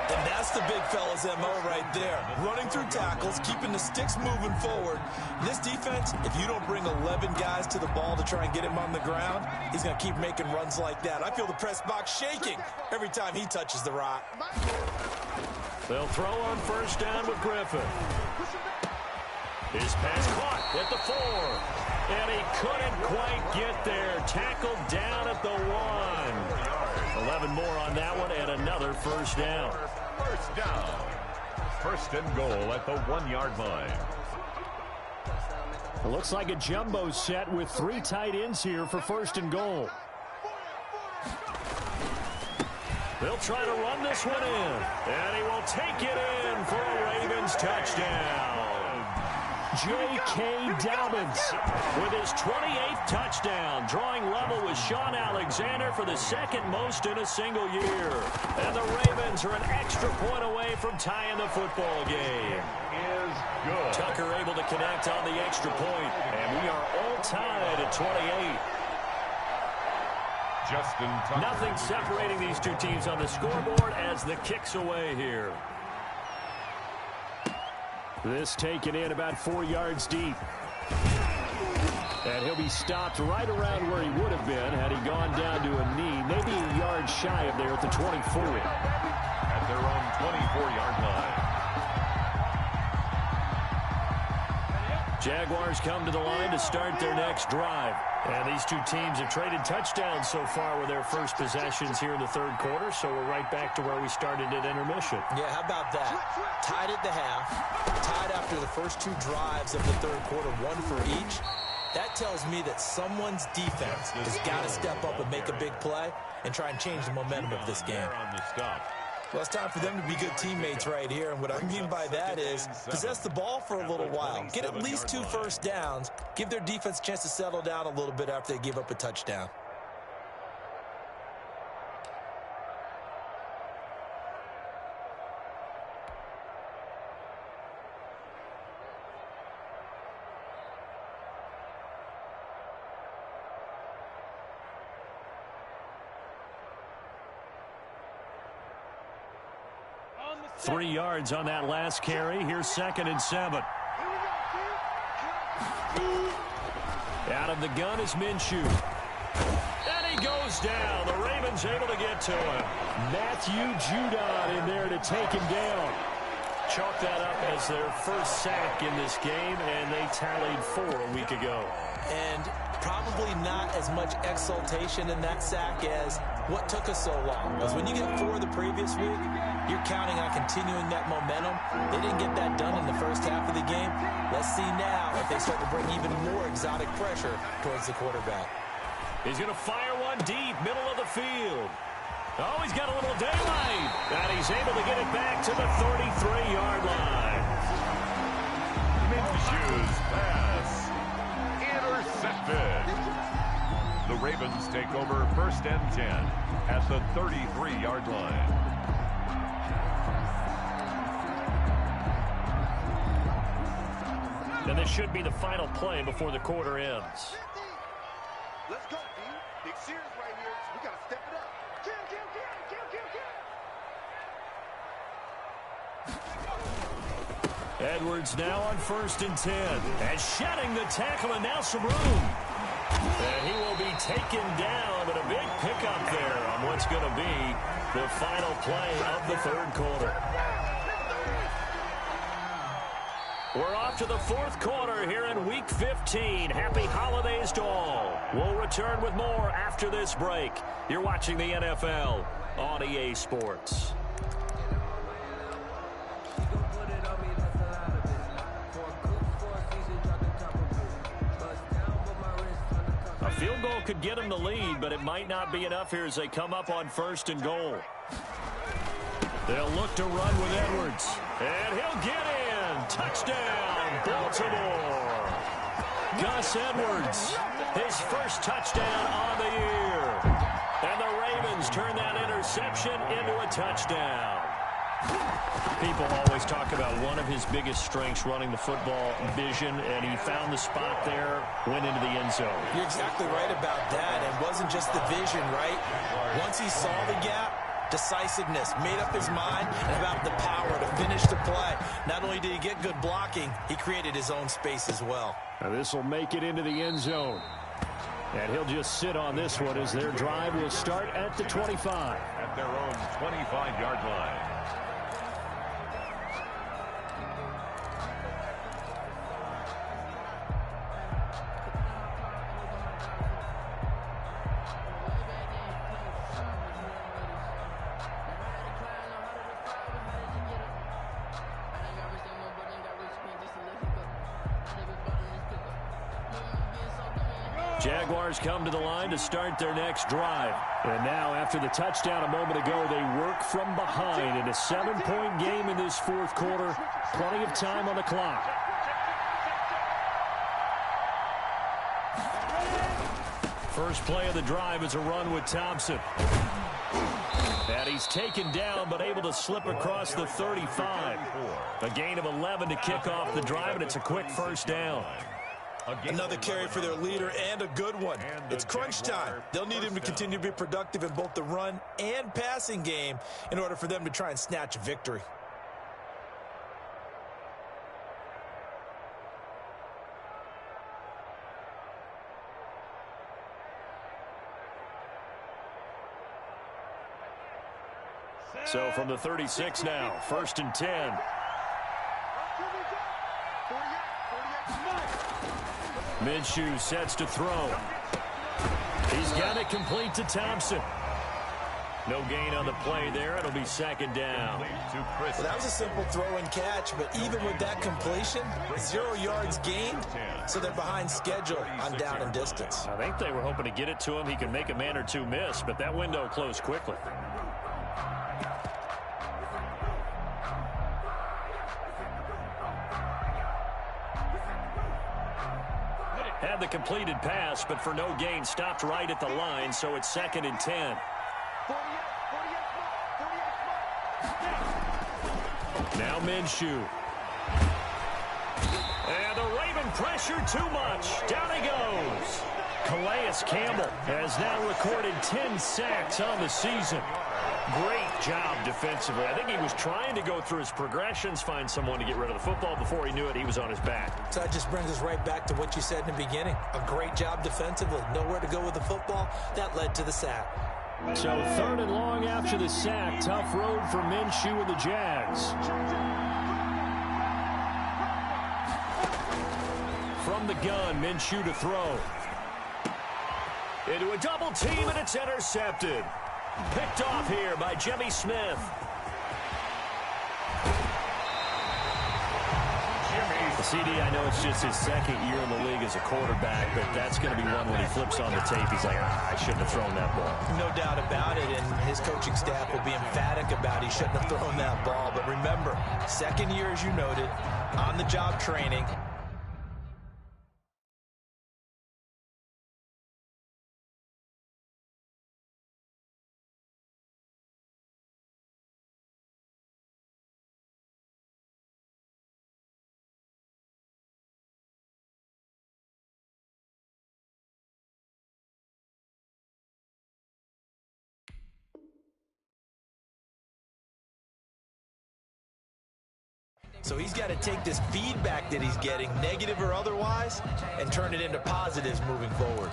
S4: And that's the big fella's MO right there. Running through tackles, keeping the sticks moving forward. This defense, if you don't bring 11 guys to the ball to try and get him on the ground, he's going to keep making runs like that. I feel the press box shaking every time he touches the rock.
S1: They'll throw on 1st down with Griffin. His pass caught at the 4. And he couldn't quite get there. Tackled down at the 1. 11 more on that one and another 1st down.
S2: 1st down. 1st and goal at the 1-yard line.
S5: It looks like a jumbo set with 3 tight ends here for 1st and goal.
S1: They'll try to run this one in. And he will take it in for a Ravens touchdown.
S5: J.K. Dobbins with his 28th touchdown, drawing level with Sean Alexander for the second most in a single year. And the Ravens are an extra point away from tying the football game.
S2: Is good.
S5: Tucker able to connect on the extra point, and we are all tied at 28.
S2: Justin Tucker.
S5: Nothing separating these two teams on the scoreboard as the kick's away here. This taken in about 4 yards deep. And he'll be stopped right around where he would have been had he gone down to a knee, maybe a yard shy of there at the 24.
S2: At their own 24-yard line.
S5: Jaguars come to the line to start their next drive. And these two teams have traded touchdowns so far with their first possessions here in the third quarter, so we're right back to where we started at intermission.
S4: Yeah, how about that? Tied at the half, tied after the first two drives of the third quarter, one for each. That tells me that someone's defense has got to step up and make a big play and try and change the momentum of this game. Well, it's time for them to be good teammates right here, and what I mean by that is possess the ball for a little while, get at least 2 first downs, give their defense a chance to settle down a little bit after they give up a touchdown.
S5: Three yards on that last carry. Here's 2nd and 7. Out of the gun is Minshew. And he goes down. The Ravens able to get to him. Matthew Judon in there to take him down. Chalk that up as their first sack in this game, and they tallied 4 a week ago.
S4: And probably not as much exultation in that sack as what took us so long. Because when you get 4 the previous week, you're counting on continuing that momentum. They didn't get that done in the first half of the game. Let's see now if they start to bring even more exotic pressure towards the quarterback.
S5: He's going to fire one deep, middle of the field. Oh, he's got a little daylight. And he's able to get it back to the 33-yard line.
S2: Minshew's pass intercepted. The Ravens take over 1st and 10 at the 33-yard line.
S5: And this should be the final play before the quarter ends.
S3: Let's go, D. Big series right here. So we got to step it up.
S5: Edwards now on 1st and 10. And shedding the tackle, and now some room. And he will be taken down, but a big pickup there on what's going to be the final play of the third quarter. We're off to the 4th quarter here in Week 15. Happy holidays to all. We'll return with more after this break. You're watching the NFL on EA Sports. A field goal could get them the lead, but it might not be enough here as they come up on 1st and goal. They'll look to run with Edwards. And he'll get in. Touchdown, Baltimore. Gus Edwards, his first touchdown on the year. And the Ravens turn that interception into a touchdown. People always talk about one of his biggest strengths running the football, vision, and he found the spot there, went into the end zone.
S4: You're exactly right about that. It wasn't just the vision, right? Once he saw the gap, decisiveness, made up his mind, and about the power to finish the play. Not only did he get good blocking, he created his own space as well.
S5: Now this will make it into the end zone. And he'll just sit on this one as their drive will start at the 25.
S2: At their own 25-yard line.
S5: Jaguars come to the line to start their next drive. And now, after the touchdown a moment ago, they work from behind in a 7-point game in this 4th quarter. Plenty of time on the clock.
S1: first play of the drive is a run with Thompson. And he's taken down, but able to slip across the 35. A gain of 11 to kick off the drive, and it's a quick first down.
S4: Another carry for their leader, and a good one. It's crunch time. They'll need him to continue to be productive in both the run and passing game in order for them to try and snatch a victory.
S1: So from the 36 now, 1st and 10. Minshew sets to throw. He's got it complete to Thompson. No gain on the play there. It'll be 2nd down.
S4: Well, that was a simple throw and catch, but even with that completion, 0 yards gained, so they're behind schedule on down and distance.
S1: I think they were hoping to get it to him. He could make a man or two miss, but that window closed quickly. Had the completed pass, but for no gain, stopped right at the line, so it's 2nd and 10. Now Minshew. And the Raven pressure too much. Down he goes. Calais Campbell has now recorded 10 sacks on the season. Great job defensively. I think he was trying to go through his progressions, find someone to get rid of the football. Before he knew it, he was on his back.
S4: So that just brings us right back to what you said in the beginning. A great job defensively. Nowhere to go with the football. That led to the sack.
S1: So 3rd and long after the sack. Tough road for Minshew and the Jags. From the gun, Minshew to throw. Into a double team, and it's intercepted. Picked off here by Jimmy Smith. CD, I know it's just his 2nd year in the league as a quarterback, but that's going to be one when he flips on the tape. He's like, I shouldn't have thrown that ball.
S4: No doubt about it, and his coaching staff will be emphatic about he shouldn't have thrown that ball. But remember, 2nd year, as you noted, on-the-job training. So he's got to take this feedback that he's getting, negative or otherwise, and turn it into positives moving forward.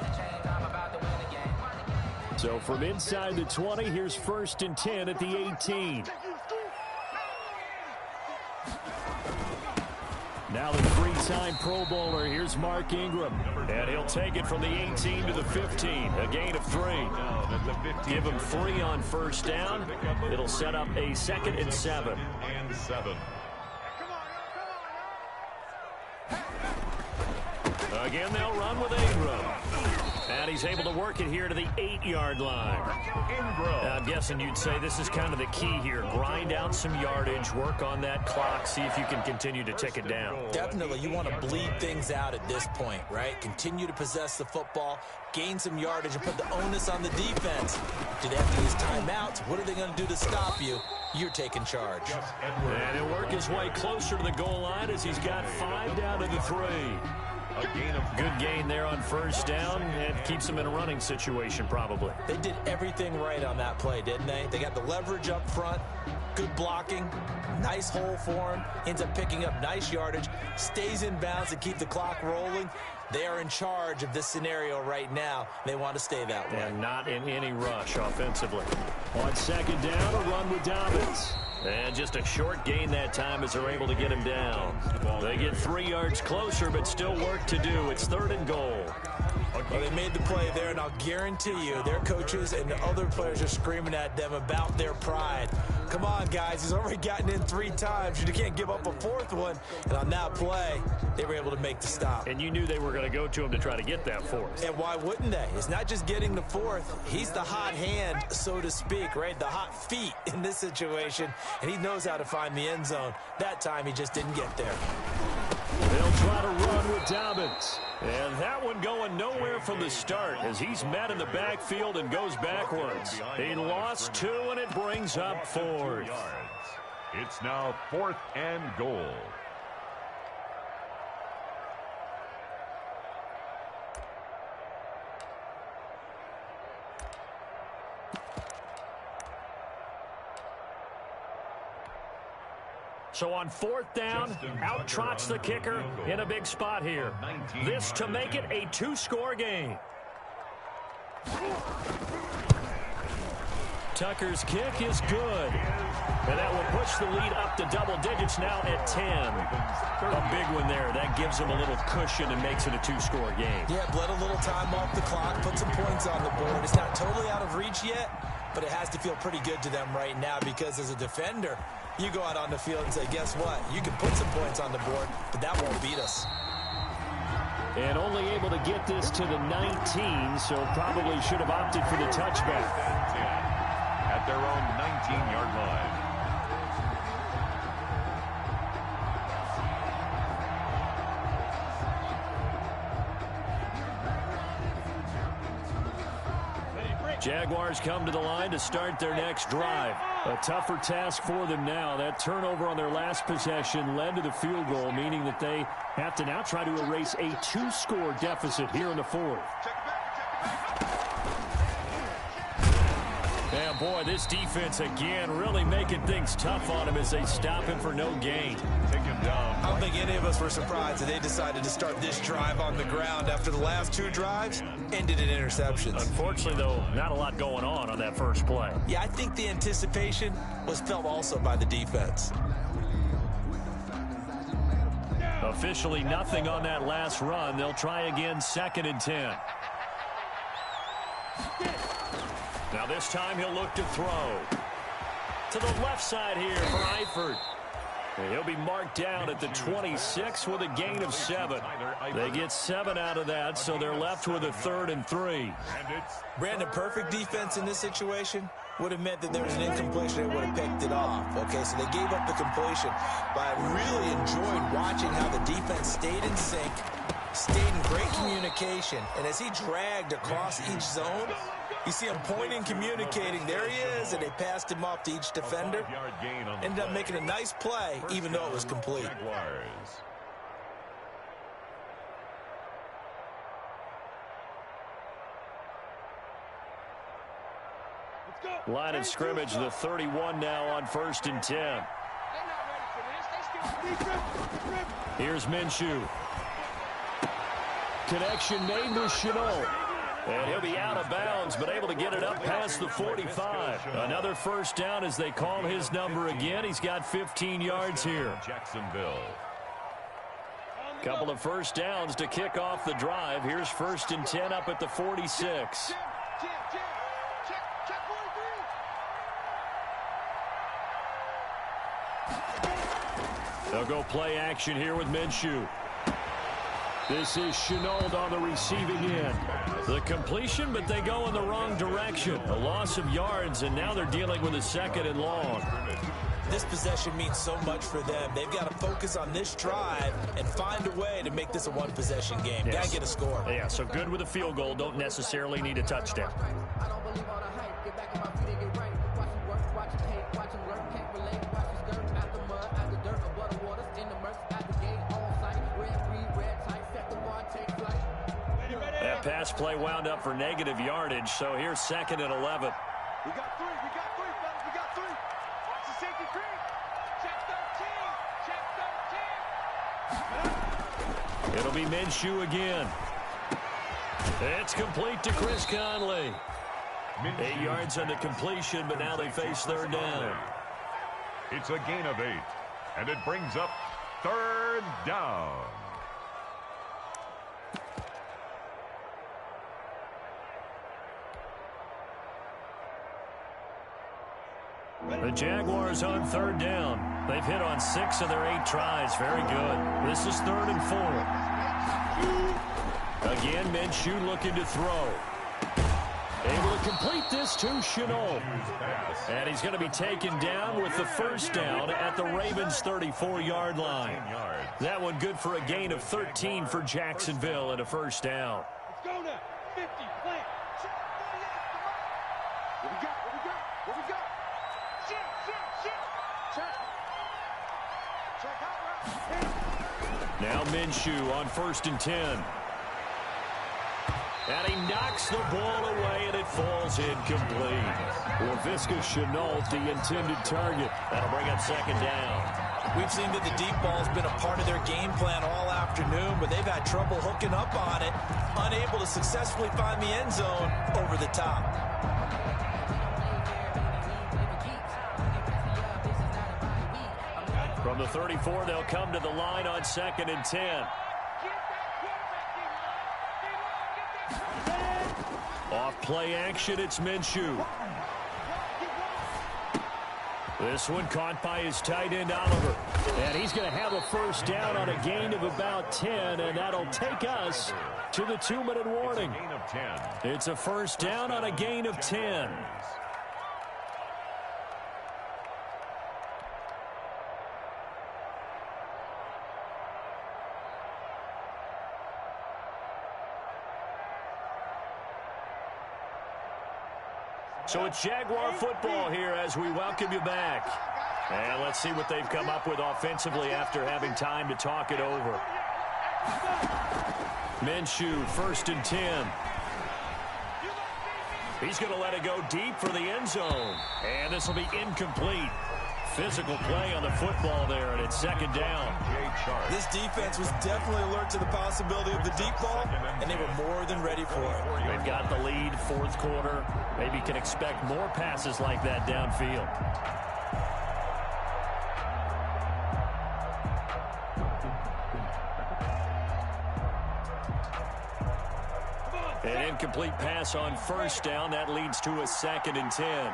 S1: So from inside the 20, here's 1st and 10 at the 18. Now the 3-time Pro Bowler, here's Mark Ingram. And he'll take it from the 18 to the 15, a gain of 3. Give him 3 on 1st down. It'll set up a 2nd and 7. Again, they'll run with Ingram. And he's able to work it here to the 8-yard line. I'm guessing you'd say this is kind of the key here. Grind out some yardage, work on that clock, see if you can continue to tick it down.
S4: Definitely. You want to bleed things out at this point, right? Continue to possess the football, gain some yardage, and put the onus on the defense. Do they have to use timeouts? What are they going to do to stop you? You're taking charge.
S1: And he'll work his way closer to the goal line as he's got 5 down to the 3. Good gain there on 1st down, and keeps him in a running situation probably.
S4: They did everything right on that play, didn't they? They got the leverage up front, good blocking, nice hole for him, ends up picking up nice yardage, stays in bounds to keep the clock rolling. They are in charge of this scenario right now. They want to stay that way.
S1: And not in any rush offensively. On 2nd down, a run with Dobbins. And just a short gain that time as they're able to get him down. They get 3 yards closer, but still work to do. It's 3rd and goal.
S4: Well, they made the play there, and I'll guarantee you their coaches and the other players are screaming at them about their pride. Come on, guys. He's already gotten in 3 times. You can't give up a 4th one. And on that play, they were able to make the stop.
S1: And you knew they were going to go to him to try to get that 4th.
S4: And why wouldn't they? It's not just getting the 4th. He's the hot hand, so to speak, right? The hot feet in this situation. And he knows how to find the end zone. That time, he just didn't get there.
S5: They'll try to run with Dobbins. And that one going nowhere from the start as he's met in the backfield and goes backwards. He lost 2, and it brings up 4th.
S2: It's now 4th and goal.
S5: So on 4th down, out trots the kicker in a big spot here. This to make it a 2-score game. Tucker's kick is good. And that will push the lead up to double digits now at 10. A big one there. That gives them a little cushion and makes it a 2-score game.
S4: Yeah, bled a little time off the clock, put some points on the board. It's not totally out of reach yet, but it has to feel pretty good to them right now because as a defender, you go out on the field and say, guess what? You can put some points on the board, but that won't beat us.
S5: And only able to get this to the 19, so probably should have opted for the touchback.
S2: At their own 19-yard line.
S5: Jaguars come to the line to start their next drive. A tougher task for them now. That turnover on their last possession led to the field goal, meaning that they have to now try to erase a 2-score deficit here in the 4th. And boy, this defense again really making things tough on him as they stop him for no gain.
S2: Take him down.
S4: I don't think any of us were surprised that they decided to start this drive on the ground after the last 2 drives ended in interceptions.
S5: Unfortunately, though, not a lot going on that first play.
S4: Yeah, I think the anticipation was felt also by the defense.
S5: Officially nothing on that last run. They'll try again 2nd and 10. Now this time he'll look to throw. To the left side here for Eifert. And he'll be marked down at the 26 with a gain of 7. They get 7 out of that, so they're left with a 3rd and 3.
S4: Brandon, perfect defense in this situation would have meant that there was an incompletion and would have picked it off. Okay, so they gave up the completion. But I really enjoyed watching how the defense stayed in sync, stayed in great communication, and as he dragged across each zone, you see him pointing, communicating. There he is, and they passed him off to each defender. Ended up making a nice play, even though it was complete.
S5: Line of scrimmage, the 31 now on 1st and 10. Here's Minshew. Connection made with Chenault. And he'll be out of bounds, but able to get it up past the 45. Another 1st down as they call his number again. He's got 15 yards here.
S2: Jacksonville.
S5: Couple of 1st downs to kick off the drive. Here's 1st and 10 up at the 46. They'll go play action here with Minshew. This is Chenault on the receiving end. The completion, but they go in the wrong direction. A loss of yards, and now they're dealing with a 2nd and long.
S4: This possession means so much for them. They've got to focus on this drive and find a way to make this a 1-possession game.
S5: Yes.
S4: Got to get a score.
S5: Yeah, so good with a field goal. Don't necessarily need a touchdown. That pass play wound up for negative yardage, so here's 2nd and 11.
S3: We got 3, fellas, we got 3. Watch the safety creep. Check 13.
S5: It'll be Minshew again. It's complete to Chris Conley. 8 yards on the completion, but now they face 3rd down.
S2: It's a gain of 8, and it brings up 3rd down.
S5: The Jaguars on 3rd down. They've hit on 6 of their 8 tries. Very good. This is 3rd and 4. Again, Minshew looking to throw. Able to complete this to Chenault. And he's going to be taken down with the first down at the Ravens' 34-yard line. That one good for a gain of 13 for Jacksonville and a first down.
S3: Let's go now. 50, plant. What we got? What we got? What we got? Shit. Check out.
S5: Now Minshew on 1st and 10. And he knocks the ball away, and it falls incomplete. Laviska Chenault, the intended target. That'll bring up 2nd down.
S4: We've seen that the deep ball has been a part of their game plan all afternoon, but they've had trouble hooking up on it, unable to successfully find the end zone over the top.
S5: From the 34, they'll come to the line on 2nd and 10. Off play action, it's Minshew. This one caught by his tight end, Oliver. And he's going to have a first down on a gain of about 10, and that'll take us to the 2-minute warning. It's a first down on a gain of 10. So it's Jaguar football here as we welcome you back. And let's see what they've come up with offensively after having time to talk it over. Minshew, 1st and 10. He's going to let it go deep for the end zone. And this will be incomplete. Physical play on the football there, and it's 2nd down.
S4: This defense was definitely alert to the possibility of the deep ball, and they were more than ready for it.
S5: They've got the lead, 4th quarter. Maybe can expect more passes like that downfield. An incomplete pass on 1st down. That leads to a 2nd and 10.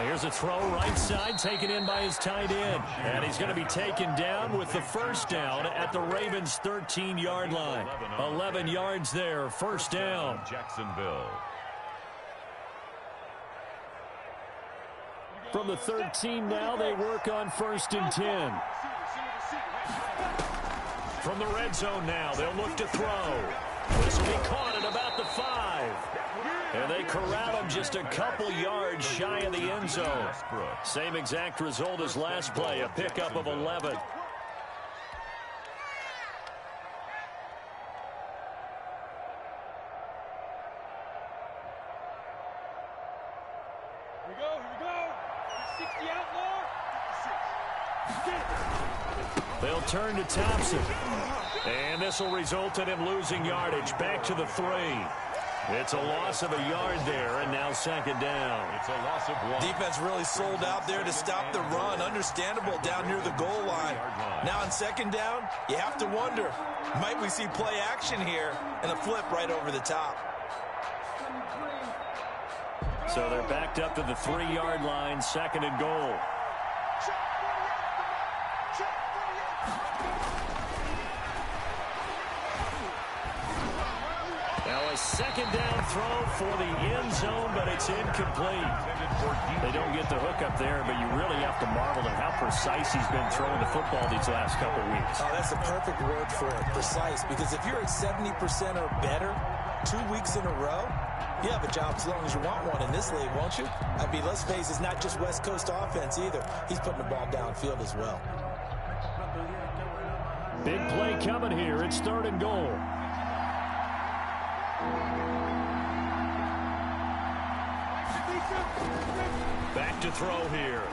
S5: Here's a throw right side, taken in by his tight end. And he's going to be taken down with the first down at the Ravens' 13-yard line. 11 yards there, 1st down.
S2: Jacksonville.
S5: From the 13 now, they work on 1st and 10. From the red zone now, they'll look to throw. This will be caught at about the 5. And they corral him just a couple yards shy of the end zone. Same exact result as last play, a pickup of 11.
S3: Here we go. 60 out more.
S5: They'll turn to Thompson. And this will result in him losing yardage. Back to the 3. It's a loss of a yard there, and now 2nd down.
S2: It's a loss of 1.
S4: Defense really sold out there to stop the run. Understandable down near the goal line. Now on 2nd down, you have to wonder, might we see play action here and a flip right over the top?
S5: So they're backed up to the 3-yard line, 2nd and goal. Now a 2nd down throw for the end zone, but it's incomplete. They don't get the hook up there, but you really have to marvel at how precise he's been throwing the football these last couple weeks.
S4: Oh, that's the perfect word for it, precise, because if you're at 70% or better 2 weeks in a row, you have a job as long as you want one in this league, won't you? I mean, let's face it, it's not just West Coast offense either. He's putting the ball downfield as well.
S5: Big play coming here. It's 3rd and goal. Back to throw here.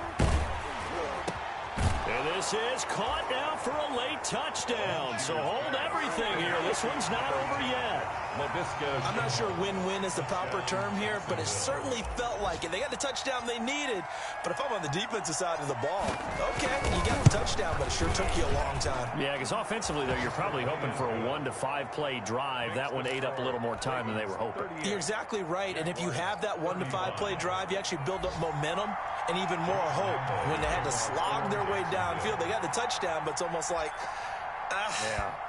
S5: And this is caught now for a late touchdown. So hold everything here. This one's not over yet.
S4: I'm not sure win-win is the proper term here, but it certainly felt like it. They got the touchdown they needed, but if I'm on the defensive side of the ball, okay, you got the touchdown, but it sure took you a long time.
S5: Yeah, because offensively, though, you're probably hoping for a 1 to 5 play drive. That one ate up a little more time than they were hoping.
S4: You're exactly right, and if you have that 1 to 5 play drive, you actually build up momentum and even more hope. When they had to slog their way downfield, they got the touchdown, but it's almost like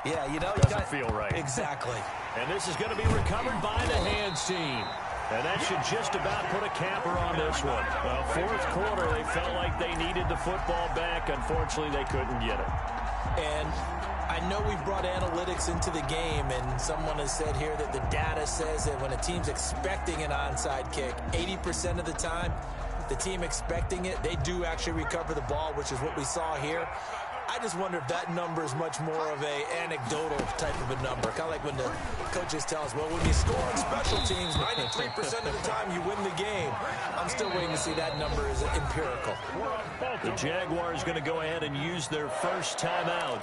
S4: Yeah, you know.
S1: Doesn't feel right.
S4: Exactly.
S1: And this is going to be recovered by the hands team. And that should just about put a capper on this one. Well, fourth quarter, they felt like they needed the football back. Unfortunately, they couldn't get it.
S4: And I know we've brought analytics into the game, and someone has said here that the data says that when a team's expecting an onside kick, 80% of the time, the team expecting it, they do actually recover the ball, which is what we saw here. I just wonder if that number is much more of a anecdotal type of a number. Kind of like when the coaches tell us, well, when you score on special teams, 93% of the time you win the game. I'm still waiting to see that number is empirical.
S1: The Jaguars going to go ahead and use their first timeout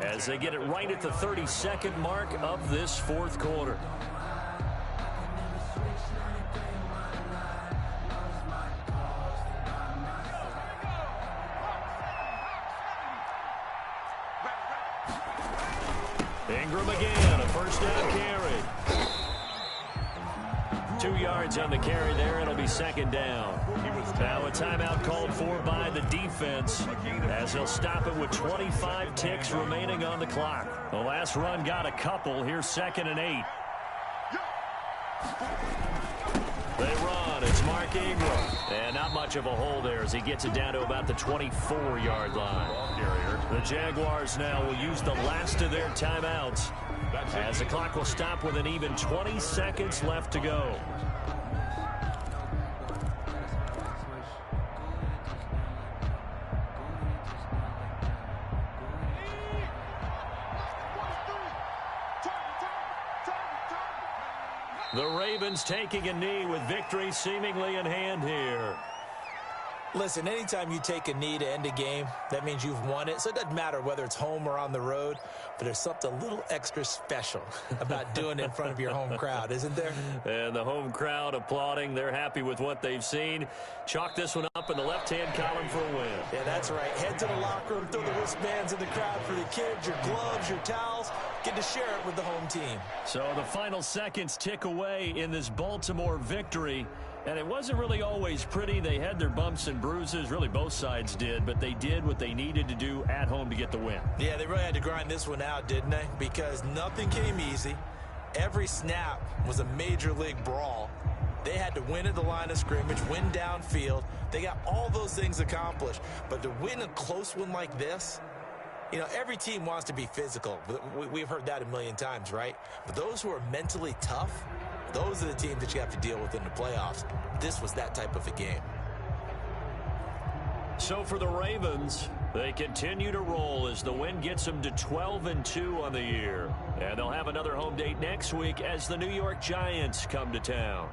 S1: as they get it right at the 32nd mark of this fourth quarter. Ingram again, a first down carry. 2 yards on the carry there. It'll be second down. Now a timeout called for by the defense as they'll stop it with 25 ticks remaining on the clock. The last run got a couple. Here's 2nd and 8. They run. It's Mark Ingram. And not much of a hole there as he gets it down to about the 24-yard line. The Jaguars now will use the last of their timeouts as the clock will stop with an even 20 seconds left to go. The Ravens taking a knee with victory seemingly in hand here.
S4: Listen, anytime you take a knee to end a game, that means you've won it. So it doesn't matter whether it's home or on the road, but there's something a little extra special about doing it in front of your home crowd, isn't there?
S1: And the home crowd applauding. They're happy with what they've seen. Chalk this one up in the left-hand column for a win.
S4: Yeah, that's right. Head to the locker room, throw the wristbands in the crowd for the kids, your gloves, your towels. Get to share it with the home team.
S1: So the final seconds tick away in this Baltimore victory. And it wasn't really always pretty. They had their bumps and bruises. Really, both sides did. But they did what they needed to do at home to get the win.
S4: Yeah, they really had to grind this one out, didn't they? Because nothing came easy. Every snap was a major league brawl. They had to win at the line of scrimmage, win downfield. They got all those things accomplished. But to win a close one like this, you know, every team wants to be physical. We've heard that a million times, right? But those who are mentally tough, those are the teams that you have to deal with in the playoffs. This was that type of a game.
S1: So for the Ravens, they continue to roll as the win gets them to 12-2 on the year. And they'll have another home date next week as the New York Giants come to town.